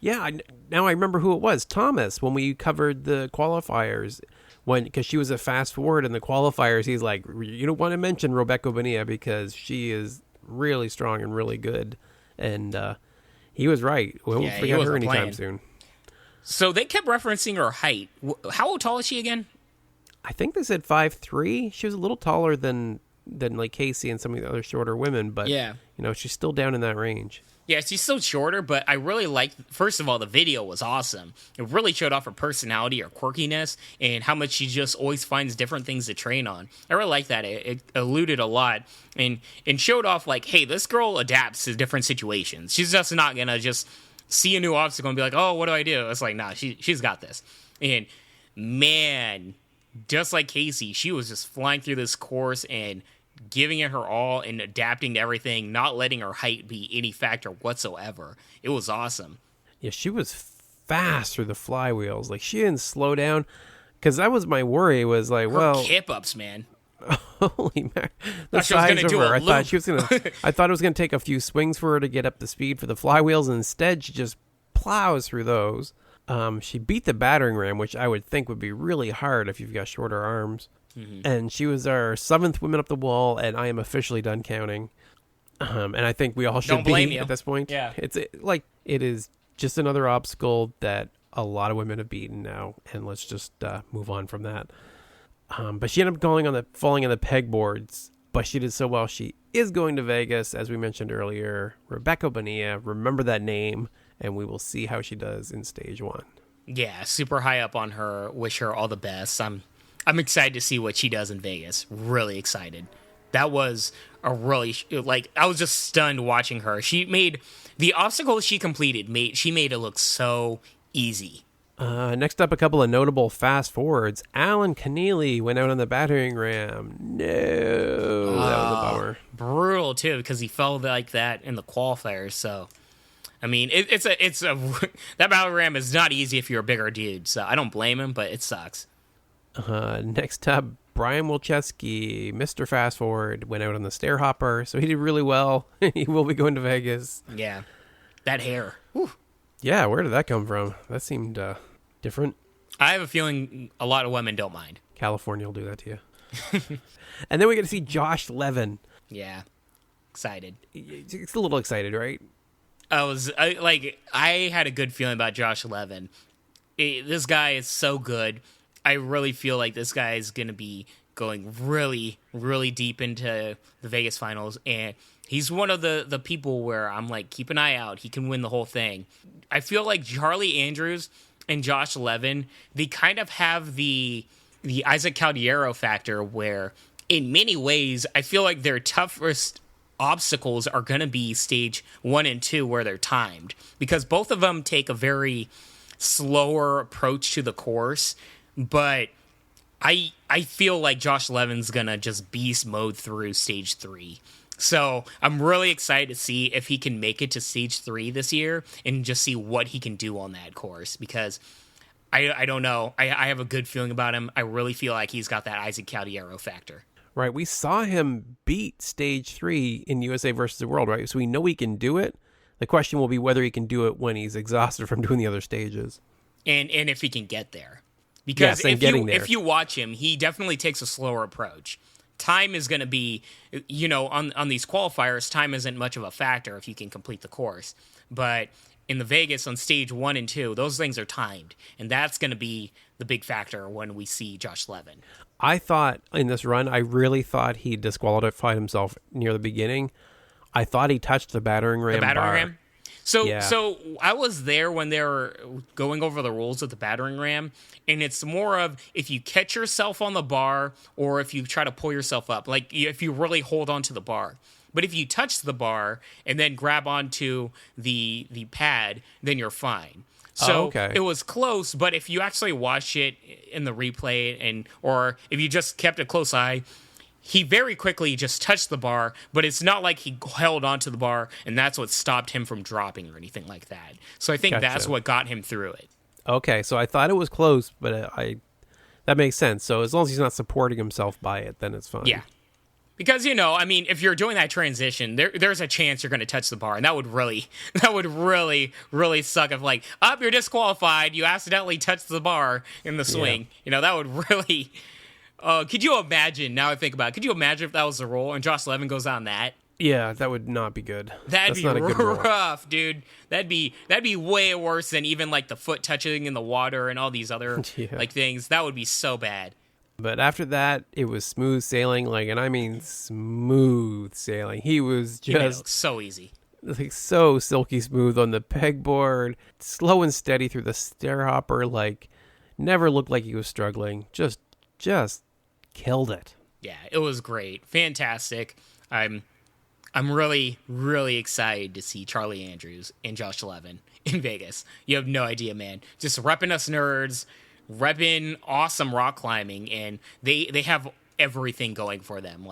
Yeah, now I remember who it was. Thomas, when we covered the qualifiers, because she was a fast forward in the qualifiers, he's like, you don't want to mention Rebecca Bonilla because she is really strong and really good. And he was right. We won't forget her anytime soon. So they kept referencing her height. How tall is she again? I think they said 5'3". She was a little taller than like Casey and some of the other shorter women, but yeah, she's still down in that range. Yeah, she's still shorter, but I really liked, first of all, the video was awesome. It really showed off her personality, her quirkiness, and how much she just always finds different things to train on. I really like that. It alluded a lot and showed off, like, hey, this girl adapts to different situations. She's just not going to just see a new obstacle and be like, oh, what do I do? It's like, nah, she's got this. And, man, just like Casey, she was just flying through this course and giving it her all and adapting to everything, not letting her height be any factor whatsoever. It was awesome. Yeah, she was fast through the flywheels. Like, she didn't slow down, because that was my worry, was like, her kip-ups, man. Holy man. The size of her. I thought it was going to take a few swings for her to get up to speed for the flywheels, and instead she just plows through those. She beat the battering ram, which I would think would be really hard if you've got shorter arms. Mm-hmm. And she was our 7th woman up the wall, and I am officially done counting. And I think we all should be at this point. Yeah. It is just another obstacle that a lot of women have beaten now, and let's just move on from that. But she ended up falling on the pegboards, but she did so well. She is going to Vegas, as we mentioned earlier. Rebecca Bonilla, remember that name, and we will see how she does in stage 1. Yeah, super high up on her. Wish her all the best. I'm excited to see what she does in Vegas. Really excited. That was a really, I was just stunned watching her. She made, the obstacles she completed, she made it look so easy. Next up, a couple of notable fast forwards. Alan Keneally went out on the battering ram. No, that was a bummer. Brutal, too, because he fell like that in the qualifiers, so... I mean, that battering ram is not easy if you're a bigger dude, so I don't blame him, but it sucks. Next up, Brian Wilczewski, Mr. Fast Forward, went out on the stair hopper, so he did really well. He will be going to Vegas. Yeah, that hair. Whew. Yeah, where did that come from? That seemed different. I have a feeling a lot of women don't mind. California will do that to you. And then we get to see Josh Levin. Yeah. Excited. It's a little excited, right? I had a good feeling about Josh Levin. This guy is so good. I really feel like this guy is going to be going really, really deep into the Vegas finals. And he's one of the people where I'm like, keep an eye out. He can win the whole thing. I feel like Charlie Andrews and Josh Levin, they kind of have the Isaac Caldiero factor where in many ways, I feel like their toughest obstacles are going to be stage 1 and 2 where they're timed, because both of them take a very slower approach to the course. But I feel like Josh Levin's going to just beast mode through stage 3. So I'm really excited to see if he can make it to stage 3 this year and just see what he can do on that course, because I don't know. I have a good feeling about him. I really feel like he's got that Isaac Caldiero factor. Right. We saw him beat stage 3 in USA versus the World, right? So we know he can do it. The question will be whether he can do it when he's exhausted from doing the other stages. And if he can get there. Because yes, if you watch him, he definitely takes a slower approach. Time is going to be, on these qualifiers, time isn't much of a factor if you can complete the course. But in the Vegas on stage 1 and 2, those things are timed. And that's going to be the big factor when we see Josh Levin. I thought in this run, I really thought he disqualified himself near the beginning. I thought he touched the battering ram. Ram? So I was there when they were going over the rules of the battering ram, and it's more of if you catch yourself on the bar or if you try to pull yourself up, like if you really hold on to the bar. But if you touch the bar and then grab onto the pad, then you're fine. So It was close, but if you actually watch it in the replay or if you just kept a close eye, he very quickly just touched the bar, but it's not like he held onto the bar and that's what stopped him from dropping or anything like that. So I think that's what got him through it. Okay, so I thought it was close, but that makes sense. So as long as he's not supporting himself by it, then it's fine. Yeah. Because, if you're doing that transition, there's a chance you're going to touch the bar, and that would really, really suck if, you're disqualified, you accidentally touched the bar in the swing. Yeah. That would really... could you imagine, now I think about it, could you imagine if that was the rule and Josh Levin goes on that? Yeah, that would not be good. That'd be rough, dude. That'd be way worse than even, the foot touching in the water and all these other, things. That would be so bad. But after that, it was smooth sailing, and I mean smooth sailing. He was just so easy, so silky smooth on the pegboard, slow and steady through the stair hopper. Never looked like he was struggling. Just killed it. Yeah, it was great, fantastic. I'm really, really excited to see Charlie Andrews and Josh Levin in Vegas. You have no idea, man. Just repping us nerds. Repping awesome rock climbing, and they have everything going for them.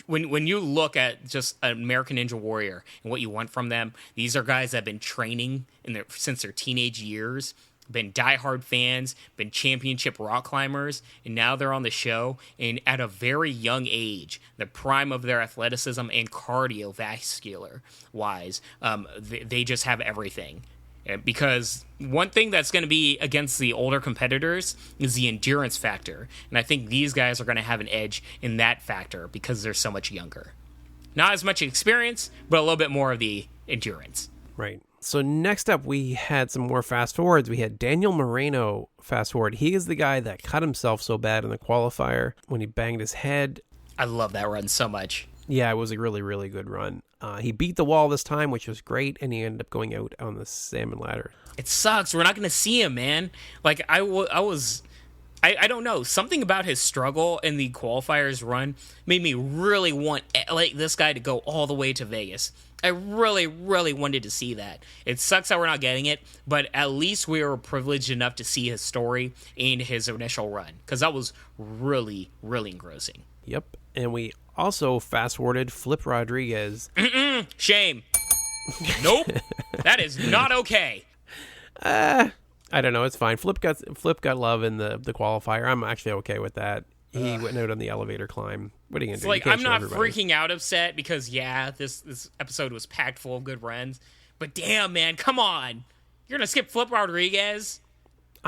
When you look at just an American Ninja Warrior and what you want from them, these are guys that have been training since their teenage years, been diehard fans, been championship rock climbers, and now they're on the show, and at a very young age, the prime of their athleticism and cardiovascular wise, they just have everything. Because one thing that's going to be against the older competitors is the endurance factor. And I think these guys are going to have an edge in that factor because they're so much younger. Not as much experience, but a little bit more of the endurance. Right. So next up, we had some more fast forwards. We had Daniel Moreno fast forward. He is the guy that cut himself so bad in the qualifier when he banged his head. I love that run so much. Yeah, it was a really, really good run. He beat the wall this time, which was great, and he ended up going out on the salmon ladder. It sucks. We're not going to see him, man. I don't know. Something about his struggle in the qualifiers run made me really want this guy to go all the way to Vegas. I really, really wanted to see that. It sucks that we're not getting it, but at least we were privileged enough to see his story and his initial run, because that was really, really engrossing. Yep, and we also fast-forwarded Flip Rodriguez. Shame. Nope. That is not okay. I don't know. It's fine. Flip got love in the qualifier. I'm actually okay with that. He went out on the elevator climb. What are you going to do? I'm not freaking out upset because, this episode was packed full of good runs. But damn, man, come on. You're going to skip Flip Rodriguez?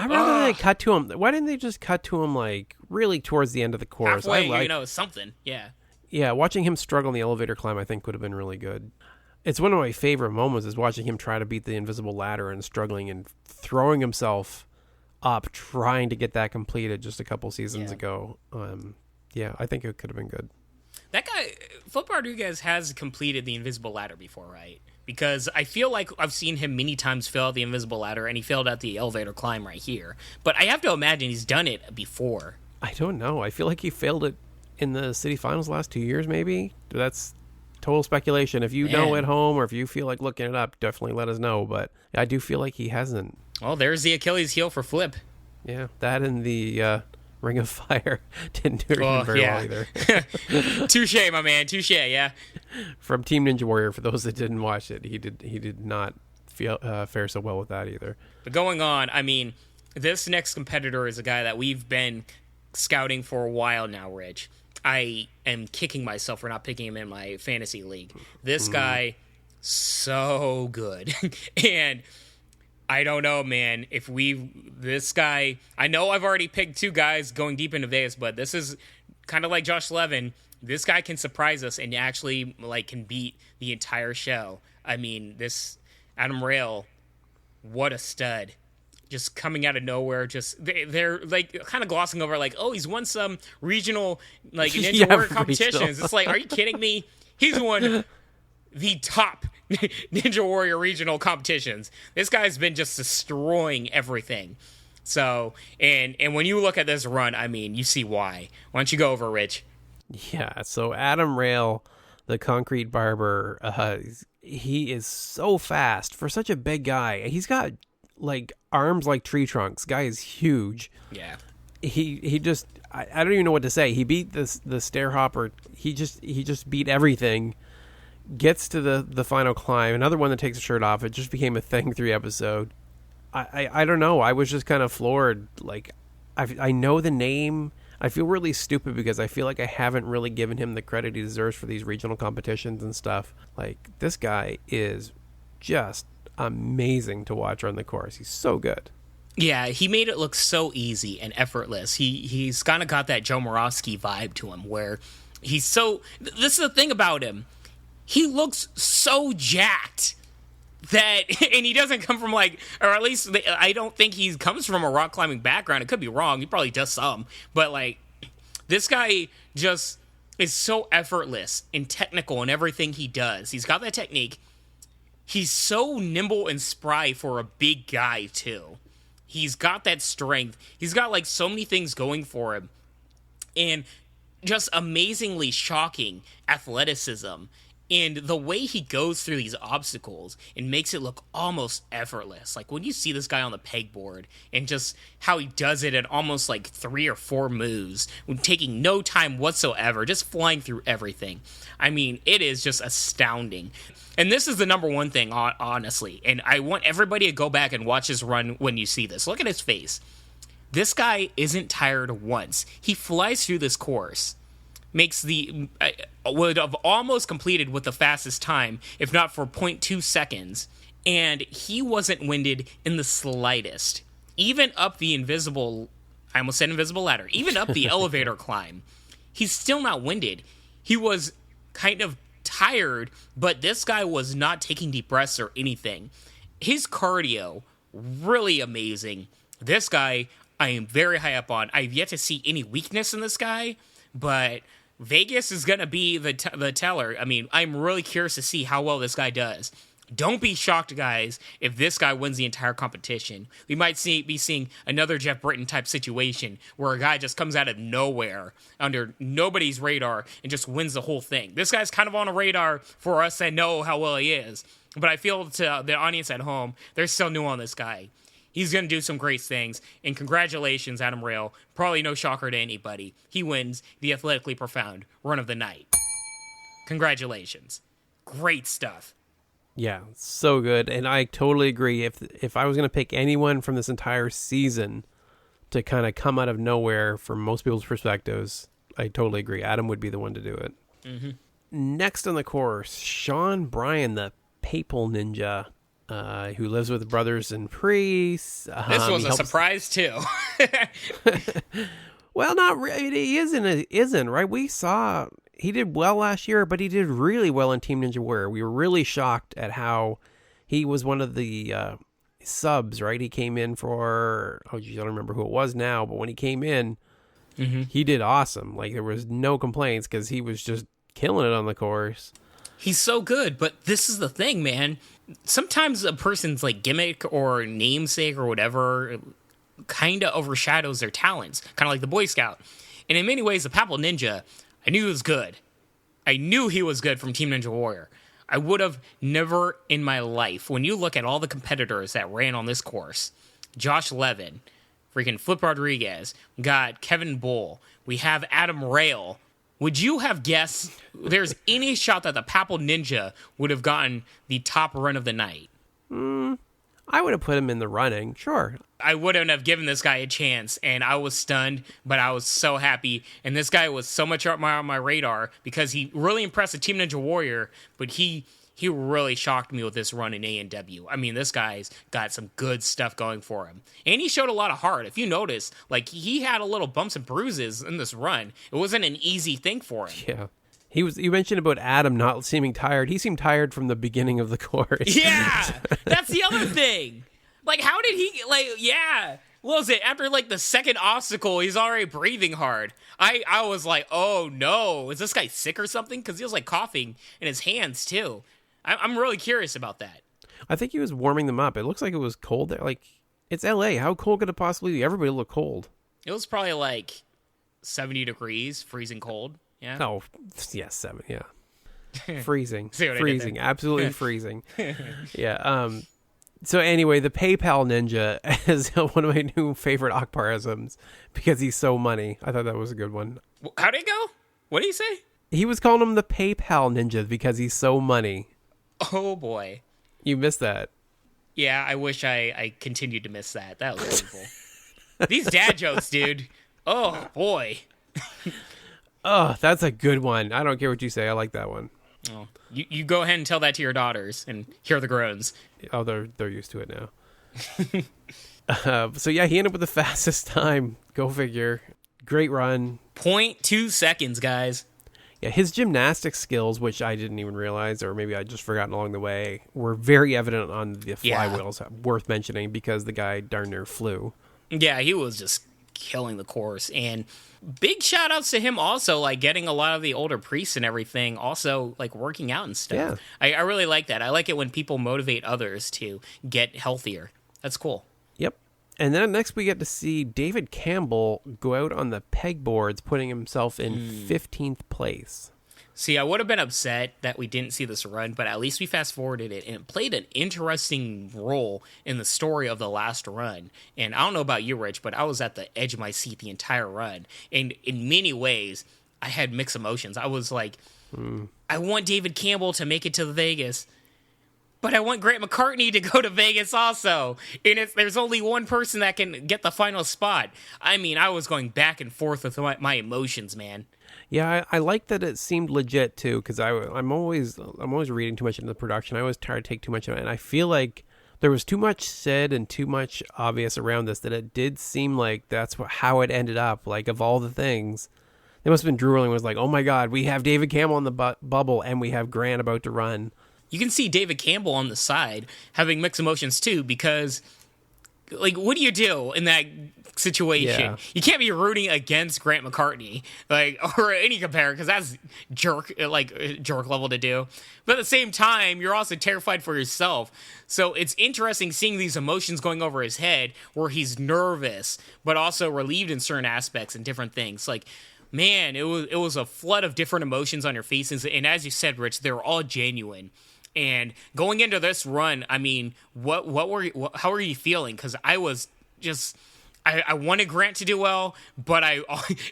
I'd rather they cut to him. Why didn't they just cut to him like really towards the end of the course? Halfway, something. Yeah. Yeah, watching him struggle in the elevator climb, I think, would have been really good. It's one of my favorite moments is watching him try to beat the invisible ladder and struggling and throwing himself up, trying to get that completed just a couple seasons ago. Yeah, I think it could have been good. That guy, Flip Rodriguez, has completed the invisible ladder before, right? Because I feel like I've seen him many times fail at the invisible ladder, and he failed at the elevator climb right here. But I have to imagine he's done it before. I don't know. I feel like he failed it in the city finals last 2 years, maybe. That's total speculation. If you know at home or if you feel like looking it up, definitely let us know. But I do feel like he hasn't. Well, there's the Achilles heel for Flip. Yeah, that and the Ring of Fire didn't do it very well either. Touche, my man. Touche, yeah. From Team Ninja Warrior, for those that didn't watch it, he did not fare so well with that either. But going on, I mean, this next competitor is a guy that we've been scouting for a while now, Rich. I am kicking myself for not picking him in my fantasy league. This guy, so good. And I don't know, man, this guy, I know I've already picked two guys going deep into Vegas, but this is kind of like Josh Levin. This guy can surprise us and actually can beat the entire show. I mean, this Adam Rayl, what a stud. Just coming out of nowhere, they're kind of glossing over he's won some regional Ninja Warrior competitions. It's are you kidding me? He's won the top Ninja Warrior regional competitions. This guy's been just destroying everything. So, and when you look at this run, I mean, you see why. Why don't you go over, Rich? Yeah, so Adam Rayl, the concrete barber, he is so fast for such a big guy. He's got arms like tree trunks. Guy is huge. Yeah. He just I don't even know what to say. He beat the stair hopper. He just beat everything. Gets to the final climb. Another one that takes a shirt off. It just became a thing 3 episode. I don't know. I was just kind of floored. I know the name. I feel really stupid because I feel like I haven't really given him the credit he deserves for these regional competitions and stuff. This guy is just amazing to watch on the course. He's so good. Yeah, he made it look so easy and effortless. He's kind of got that Joe Moravsky vibe to him where he's so... This is the thing about him. He looks so jacked that... And he doesn't come from or at least I don't think he comes from a rock climbing background. It could be wrong. He probably does some. But this guy just is so effortless and technical in everything he does. He's got that technique. He's so nimble and spry for a big guy, too. He's got that strength. He's got, so many things going for him. And just amazingly shocking athleticism. And the way he goes through these obstacles and makes it look almost effortless. When you see this guy on the pegboard and just how he does it at almost 3 or 4 moves, taking no time whatsoever, just flying through everything. I mean, it is just astounding. And this is the number one thing, honestly. And I want everybody to go back and watch his run when you see this. Look at his face. This guy isn't tired once. He flies through this course. Makes would have almost completed with the fastest time, if not for 0.2 seconds. And he wasn't winded in the slightest. Even up the I almost said invisible ladder, even up the elevator climb, he's still not winded. He was kind of tired, but this guy was not taking deep breaths or anything. His cardio, really amazing. This guy, I am very high up on. I've yet to see any weakness in this guy, but Vegas is going to be the teller. I mean, I'm really curious to see how well this guy does. Don't be shocked, guys, if this guy wins the entire competition. We might be seeing another Jeff Britton type situation where a guy just comes out of nowhere under nobody's radar and just wins the whole thing. This guy's kind of on a radar for us that know how well he is. But I feel to the audience at home, they're still new on this guy. He's going to do some great things. And congratulations, Adam Rayl. Probably no shocker to anybody. He wins the Athletically Profound Run of the Night. Congratulations. Great stuff. Yeah, so good. And I totally agree. If I was going to pick anyone from this entire season to kind of come out of nowhere from most people's perspectives, I totally agree. Adam would be the one to do it. Mm-hmm. Next on the course, Sean Bryan, the Papal Ninja. who lives with brothers and priests. This was a surprise too. Well, not really. He isn't, right? We saw he did well last year, but he did really well in Team Ninja Warrior. We were really shocked at how he was one of the subs, right? He came in for, I don't remember who it was now, but when he came in, he did awesome. Like, there was no complaints because he was just killing it on the course. He's so good, but this is the thing, man. Sometimes a person's like gimmick or namesake or whatever kind of overshadows their talents, kind of like the Boy Scout. And in many ways, the Papal Ninja, I knew he was good. I knew he was good from Team Ninja Warrior. I would have never in my life, when you look at all the competitors that ran on this course, Josh Levin, freaking Flip Rodriguez, we got Kevin Bull, we have Adam Rayl. Would you have guessed there's any shot that the Papal Ninja would have gotten the top run of the night? I would have put him in the running, sure. I wouldn't have given this guy a chance, and I was stunned, but I was so happy. And this guy was so much on my radar because he really impressed the Team Ninja Warrior, but he really shocked me with this run in ANW. I mean, this guy's got some good stuff going for him. And he showed a lot of heart. If you notice, like, he had a little bumps and bruises in this run. It wasn't an easy thing for him. Yeah. You mentioned about Adam not seeming tired. He seemed tired from the beginning of the course. Yeah! That's the other thing. Like, how did he, what was it? After, like, the second obstacle, he's already breathing hard. I was like, oh, no. Is this guy sick or something? Because he was, like, coughing in his hands, too. I'm really curious about that. I think he was warming them up. It looks like it was cold there. Like, it's L.A. How cold could it possibly be? Everybody looked cold. It was probably, like, 70 degrees, freezing cold. Yeah. Oh, yeah, 7, yeah. Freezing. Freezing. Absolutely freezing. Yeah. So anyway, the PayPal Ninja is one of my new favorite Akbarisms because he's so money. I thought that was a good one. How'd it go? What did he say? He was calling him the PayPal Ninja because he's so money. Oh, boy. You missed that. Yeah, I wish I continued to miss that. That was painful. These dad jokes, dude. Oh, boy. Oh, that's a good one. I don't care what you say. I like that one. Oh, you go ahead and tell that to your daughters and hear the groans. Oh, they're used to it now. So yeah, he ended up with the fastest time. Go figure. Great run. 0.2 seconds, guys. Yeah, his gymnastics skills, which I didn't even realize, or maybe I just forgotten along the way, were very evident on the flywheels. Yeah. Worth mentioning because the guy darn near flew. Yeah, he was just killing the course. And big shout outs to him also, like getting a lot of the older priests and everything, also like working out and stuff. Yeah. I really like that. I like it when people motivate others to get healthier. That's cool. Yep. And then next we get to see David Campbell go out on the pegboards, putting himself in 15th place. See, I would have been upset that we didn't see this run, but at least we fast-forwarded it, and it played an interesting role in the story of the last run. And I don't know about you, Rich, but I was at the edge of my seat the entire run. And in many ways, I had mixed emotions. I was like, I want David Campbell to make it to Vegas, but I want Grant McCartney to go to Vegas also. And there's only one person that can get the final spot. I mean, I was going back and forth with my emotions, man. Yeah, I like that it seemed legit too, because I'm always reading too much into the production. I always try to take too much of it, and I feel like there was too much said and too much obvious around this that it did seem like that's how it ended up. Like, of all the things, they must have been drooling. Was like, oh my god, we have David Campbell in the bubble, and we have Grant about to run. You can see David Campbell on the side having mixed emotions too, because, like, what do you do in that situation? Yeah. You can't be rooting against Grant McCartney, like, or any compare, because that's jerk level to do. But at the same time, you're also terrified for yourself. So it's interesting seeing these emotions going over his head, where he's nervous, but also relieved in certain aspects and different things. Like, man, it was a flood of different emotions on your faces, and as you said, Rich, they're all genuine. And going into this run, I mean, how were you feeling? Because I was just, I wanted Grant to do well, but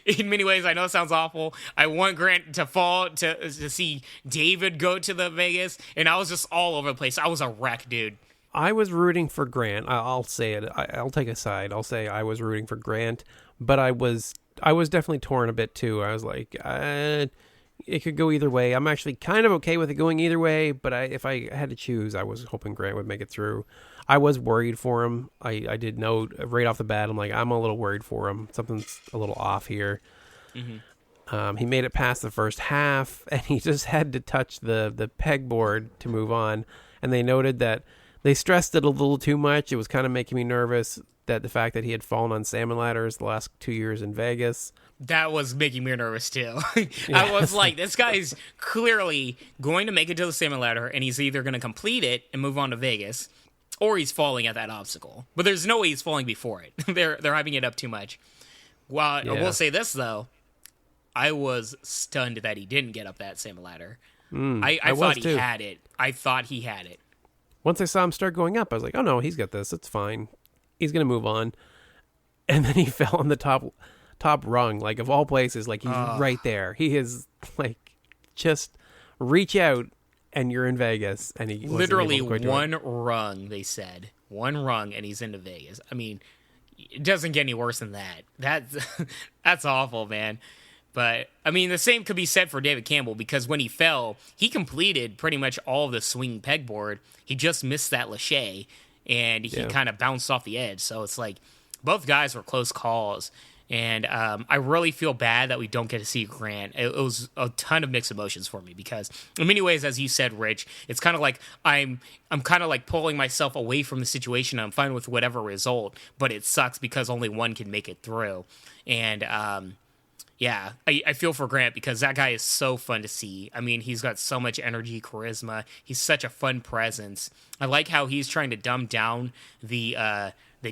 in many ways, I know it sounds awful, I want Grant to fall, to see David go to the Vegas, and I was just all over the place. I was a wreck, dude. I was rooting for Grant. I'll say it. I'll take a side. I'll say I was rooting for Grant, but I was definitely torn a bit too. I was like, it could go either way. I'm actually kind of okay with it going either way, but if I had to choose, I was hoping Grant would make it through. I was worried for him. I did note right off the bat, I'm like, I'm a little worried for him. Something's a little off here. He made it past the first half, and he just had to touch the pegboard to move on. And they noted that they stressed it a little too much. It was kind of making me nervous, that the fact that he had fallen on salmon ladders the last 2 years in Vegas. That was making me nervous, too. I was like, this guy's clearly going to make it to the salmon ladder, and he's either going to complete it and move on to Vegas, or he's falling at that obstacle. But there's no way he's falling before it. They're hyping it up too much. Well, I will say this, though. I was stunned that he didn't get up that salmon ladder. I thought he had it. I thought he had it. Once I saw him start going up, I was like, oh, no, he's got this. It's fine. He's going to move on. And then he fell on the top rung, like, of all places. Like, he's right there. He is, like, just reach out, and you're in Vegas. And he literally one rung, they said. One rung, and he's into Vegas. I mean, it doesn't get any worse than that. That's awful, man. But, I mean, the same could be said for David Campbell, because when he fell, he completed pretty much all of the swing pegboard. He just missed that lache, and he kind of bounced off the edge. So it's like, both guys were close calls. And I really feel bad that we don't get to see Grant. It was a ton of mixed emotions for me, because in many ways, as you said, Rich, it's kind of like I'm kind of like pulling myself away from the situation. I'm fine with whatever result, but it sucks because only one can make it through. And yeah, I feel for Grant, because that guy is so fun to see. I mean, he's got so much energy, charisma. He's such a fun presence. I like how he's trying to dumb down the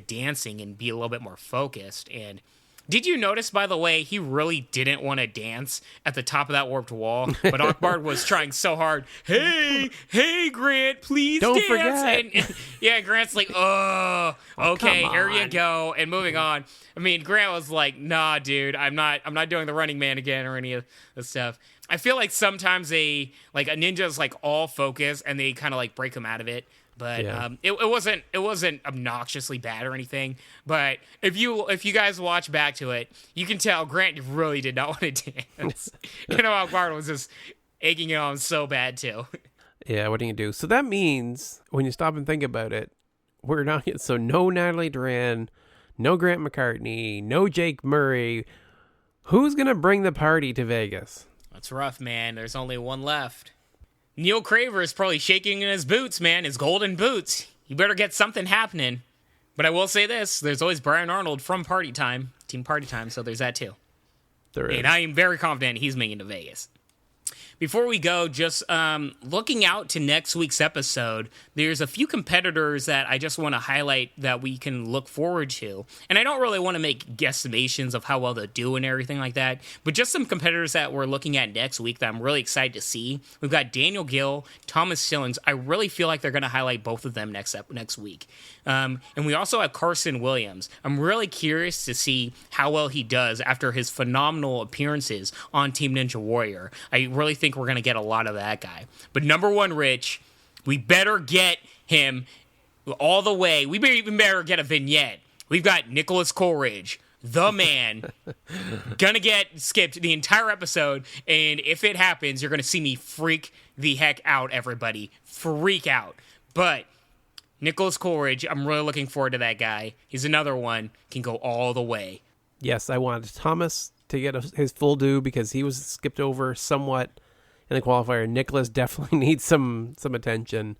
dancing and be a little bit more focused. And did you notice, by the way, he really didn't want to dance at the top of that warped wall, but Akbar was trying so hard. Hey, Grant, please don't dance. Forget. And yeah, Grant's like, oh, okay, here you go, and moving on. I mean, Grant was like, nah, dude, I'm not doing the Running Man again or any of this stuff. I feel like sometimes a ninja's like all focus and they kind of like break him out of it. But it wasn't obnoxiously bad or anything. But if you guys watch back to it, you can tell Grant really did not want to dance. Akbar was just egging it on so bad too. Yeah, what do you do? So that means, when you stop and think about it, we're not so no Natalie Duran, no Grant McCartney, no Jake Murray. Who's gonna bring the party to Vegas? That's rough, man. There's only one left. Neil Craver is probably shaking in his boots, man, his golden boots. You better get something happening. But I will say this, there's always Brian Arnold from Team Party Time, so there's that too. There is. And I am very confident he's making it to Vegas. Before we go, just looking out to next week's episode, there's a few competitors that I just want to highlight that we can look forward to. And I don't really want to make guesstimations of how well they'll do and everything like that, but just some competitors that we're looking at next week that I'm really excited to see. We've got Daniel Gill, Thomas Stillings. I really feel like they're going to highlight both of them next week. And we also have Carson Williams. I'm really curious to see how well he does after his phenomenal appearances on Team Ninja Warrior. I really think we're going to get a lot of that guy. But number one, Rich, we better get him all the way. We even better get a vignette. We've got Nicholas Coleridge, the man, gonna get skipped the entire episode, and if it happens, you're gonna see me freak the heck out, everybody. Freak out. But Nicholas Coleridge, I'm really looking forward to that guy. He's another one, can go all the way. Yes, I wanted Thomas to get his full due because he was skipped over somewhat in the qualifier. Nicholas definitely needs some attention.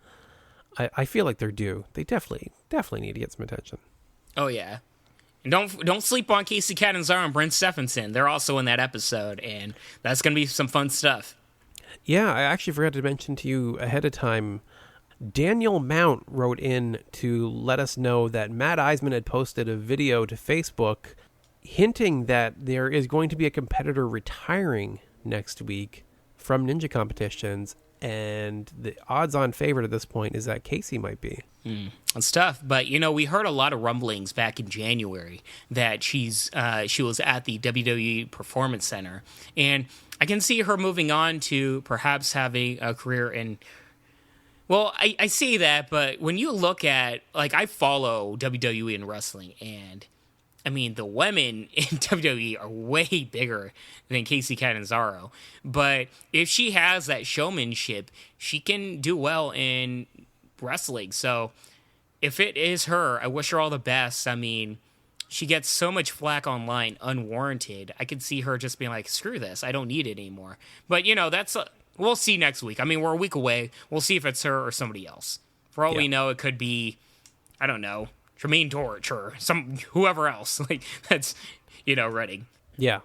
I feel like they're due. They definitely need to get some attention. Oh, yeah. And don't sleep on Casey Catanzaro and Brent Stephenson. They're also in that episode, and that's going to be some fun stuff. Yeah, I actually forgot to mention to you ahead of time, Daniel Mount wrote in to let us know that Matt Eisman had posted a video to Facebook hinting that there is going to be a competitor retiring next week from ninja competitions, and the odds-on favorite at this point is that Casey might be. That's tough, but we heard a lot of rumblings back in January that she was at the WWE Performance Center, and I can see her moving on to perhaps having a career in. Well, I see that, but when you look at I follow WWE and wrestling, and I mean, the women in WWE are way bigger than Casey Catanzaro. But if she has that showmanship, she can do well in wrestling. So if it is her, I wish her all the best. I mean, she gets so much flack online, unwarranted. I could see her just being like, screw this, I don't need it anymore. But, that's... we'll see next week. I mean, we're a week away. We'll see if it's her or somebody else. For all we know, it could be, I don't know, Tremaine Torch or whoever else. Like, that's, Redding. Yeah.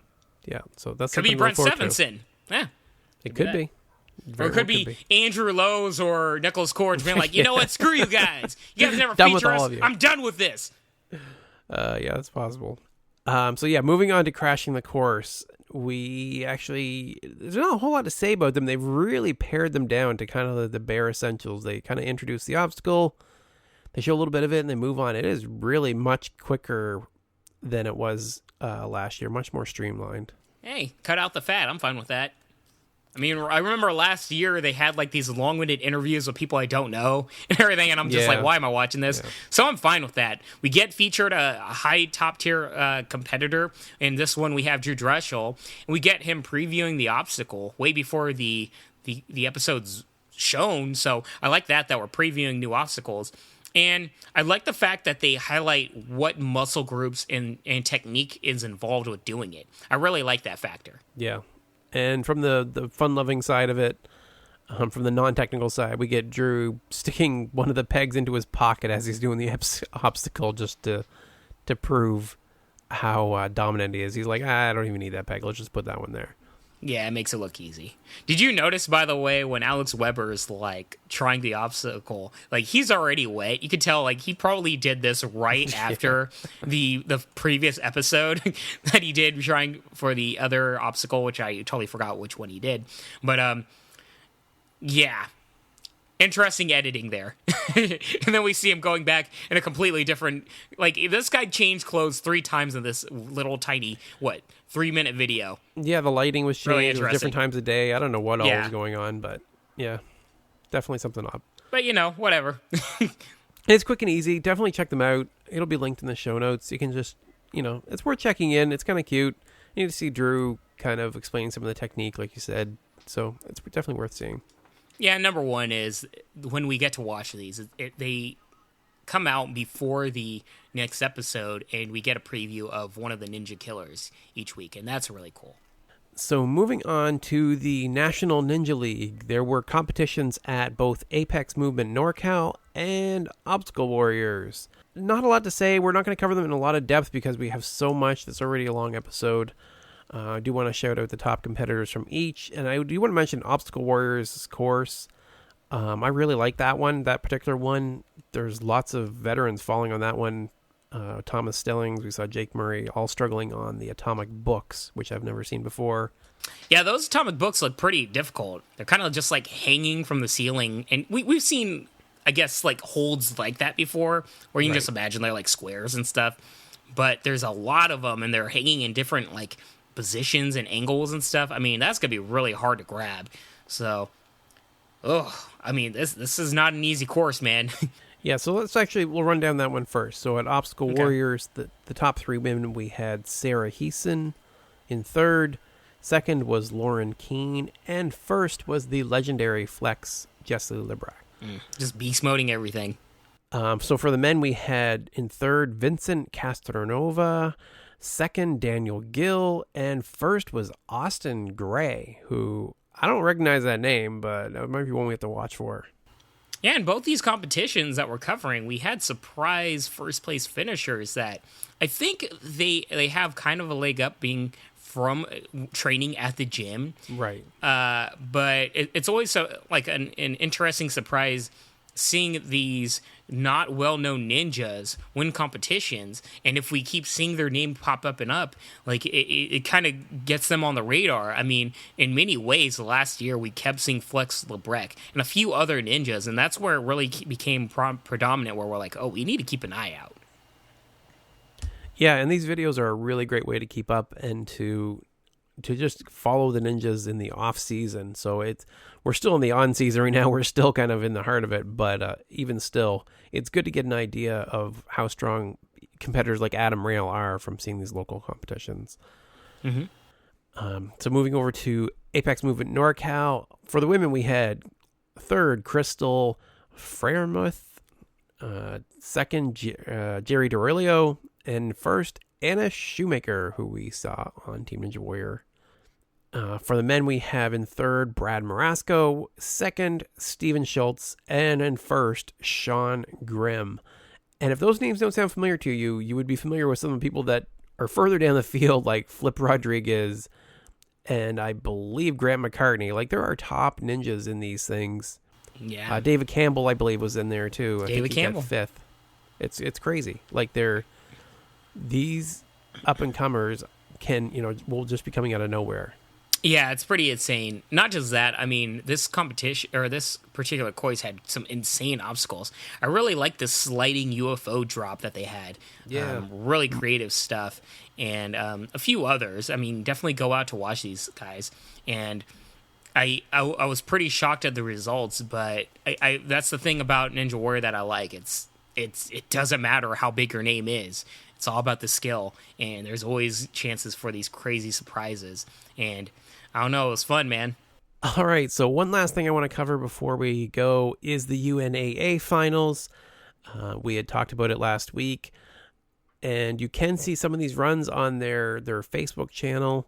So that's could be Brent Stevenson. Yeah. It could be. Or it could be Andrew Lowe's or Nicholas Cords being like, you know what, screw you guys. You guys never feature us. I'm done with this. Yeah, that's possible. Moving on to Crashing the Course. There's not a whole lot to say about them. They've really pared them down to kind of the bare essentials. They kind of introduce the obstacle, they show a little bit of it, and they move on. It is really much quicker than it was last year, much more streamlined. Hey, cut out the fat. I'm fine with that. I mean, I remember last year they had like these long-winded interviews with people I don't know and everything, and I'm just like, why am I watching this? Yeah. So I'm fine with that. We get featured a high top-tier competitor. In this one, we have Drew Dreshel, and we get him previewing the obstacle way before the episode's shown. So I like that we're previewing new obstacles. And I like the fact that they highlight what muscle groups and technique is involved with doing it. I really like that factor. Yeah. And from the fun-loving side of it, from the non-technical side, we get Drew sticking one of the pegs into his pocket as he's doing the obstacle just to prove how dominant he is. He's like, I don't even need that peg. Let's just put that one there. Yeah, it makes it look easy. Did you notice, by the way, when Alex Weber is, like, trying the obstacle, like, he's already wet. You could tell, like, he probably did this right after the previous episode that he did trying for the other obstacle, which I totally forgot which one he did. But, yeah. Interesting editing there. And then we see him going back in a completely different... Like, this guy changed clothes 3 times in this little tiny, 3-minute video. Yeah, the lighting was changed. Really it was different times a day. I don't know what all was going on, but yeah, definitely something odd. But, whatever. It's quick and easy. Definitely check them out. It'll be linked in the show notes. You can just, it's worth checking in. It's kind of cute. You need to see Drew kind of explain some of the technique, like you said. So it's definitely worth seeing. Yeah, number one is when we get to watch these, they come out before the next episode, and we get a preview of one of the Ninja Killers each week, and that's really cool. So moving on to the National Ninja League, there were competitions at both Apex Movement NorCal and Obstacle Warriors. Not a lot to say. We're not going to cover them in a lot of depth because we have so much that's already a long episode. I do want to shout out the top competitors from each, and I do want to mention Obstacle Warriors' course. I really like that particular one. There's lots of veterans falling on that one. Thomas Stillings, we saw Jake Murray, all struggling on the atomic books, which I've never seen before. Yeah, those atomic books look pretty difficult. They're kind of just like hanging from the ceiling, and we've seen, I guess, like holds like that before, where you can just imagine they're like squares and stuff. But there's a lot of them, and they're hanging in different like positions and angles and stuff. I mean, that's gonna be really hard to grab. So, I mean, this is not an easy course, man. Yeah, so we'll run down that one first. So at Obstacle Warriors, the top 3 women, we had Sarah Heeson in third. Second was Lauren Keene. And first was the legendary Flex Jessie Librack. Just beast moding everything. So for the men, we had in third Vincent Castronova. Second, Daniel Gill. And first was Austin Gray, who I don't recognize that name, but that might be one we have to watch for. Yeah, in both these competitions that we're covering, we had surprise first-place finishers that I think they have kind of a leg up being from training at the gym. Right. But it's always like an interesting surprise seeing these not well-known ninjas win competitions, and if we keep seeing their name pop up and up, like it kind of gets them on the radar. I mean, in many ways, last year we kept seeing Flex Librack and a few other ninjas, and that's where it really became predominant, where we're like, oh, we need to keep an eye out. Yeah, and these videos are a really great way to keep up and to just follow the ninjas in the off season. So we're still in the on season right now. We're still kind of in the heart of it, but even still, it's good to get an idea of how strong competitors like Adam Rayl are from seeing these local competitions. So moving over to Apex Movement NorCal. For the women, we had third, Crystal Freiermuth, second, Jerry Dorilio, and first, Anna Shoemaker, who we saw on Team Ninja Warrior. For the men, we have in third, Brad Marasco, second, Steven Schultz, and in first, Sean Grimm. And if those names don't sound familiar to you, you would be familiar with some of the people that are further down the field, like Flip Rodriguez and I believe Grant McCartney. Like, there are top ninjas in these things. Yeah. David Campbell, I believe, was in there too. David Campbell, fifth. It's crazy. Like, these up and comers will just be coming out of nowhere. Yeah, it's pretty insane. Not just that, I mean, this competition, or this particular course had some insane obstacles. I really like the sliding UFO drop that they had. Yeah. Really creative stuff. And a few others. I mean, definitely go out to watch these guys. And I was pretty shocked at the results, but I that's the thing about Ninja Warrior that I like. It doesn't matter how big your name is. It's all about the skill, and there's always chances for these crazy surprises. And I don't know, it was fun, man. All right, so one last thing I want to cover before we go is the UNAA finals. We had talked about it last week, and you can see some of these runs on their Facebook channel.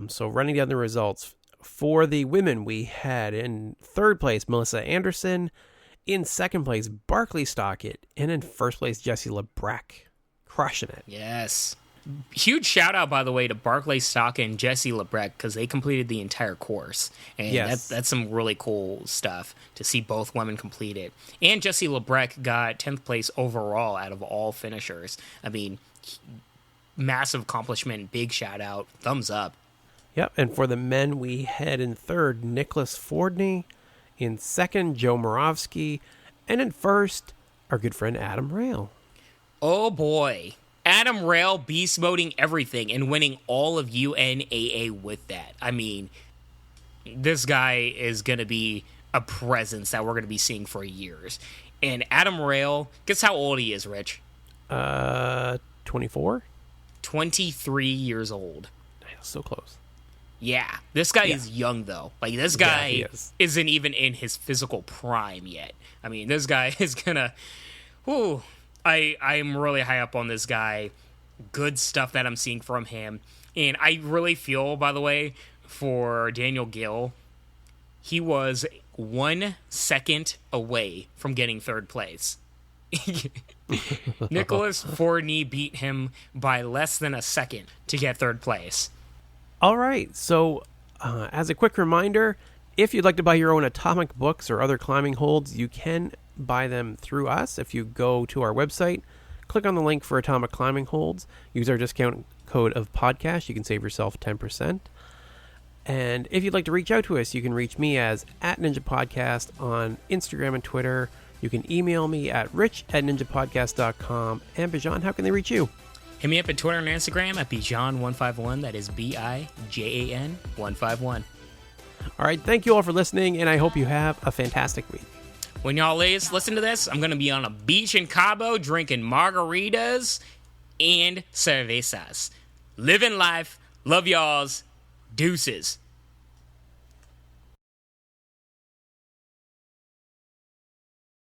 So running down the results, for the women, we had in third place Melissa Anderson, in second place Barkley Stockett, and in first place Jessie Lebrecht. Crushing it. Yes. Huge shout out, by the way, to Barclay Stockett and Jessie Lebrecht, because they completed the entire course. And yes. that's some really cool stuff to see both women complete it. And Jessie Lebrecht got 10th place overall out of all finishers. I mean, massive accomplishment, big shout out, thumbs up. Yep, and for the men, we had in third Nicholas Fordney, in second Joe Moravsky, and in first our good friend Adam Rayl. Oh boy. Adam Rayl beast moding everything and winning all of UNAA with that. I mean, this guy is going to be a presence that we're going to be seeing for years. And Adam Rayl, guess how old he is, Rich? 24? 23 years old. So close. Yeah. This guy is young, though. Like, this guy isn't even in his physical prime yet. I mean, this guy is going to... Whew. I'm really high up on this guy. Good stuff that I'm seeing from him. And I really feel, by the way, for Daniel Gill, he was 1 second away from getting third place. Nicholas Fordney beat him by less than a second to get third place. All right. So, as a quick reminder, if you'd like to buy your own Atomic books or other climbing holds, you can buy them through us. If you go to our website, click on the link for Atomic Climbing Holds, use our discount code of podcast, you can save yourself 10%. And if you'd like to reach out to us, you can reach me as @NinjaPodcast on Instagram and Twitter. You can email me at rich@ninjapodcast.com. And Bijan, how can they reach you? Hit me up at Twitter and Instagram at Bijan151. That is BIJAN 151. All right, thank you all for listening, and I hope you have a fantastic week. When y'all listen to this, I'm going to be on a beach in Cabo drinking margaritas and cervezas. Living life. Love y'alls. Deuces.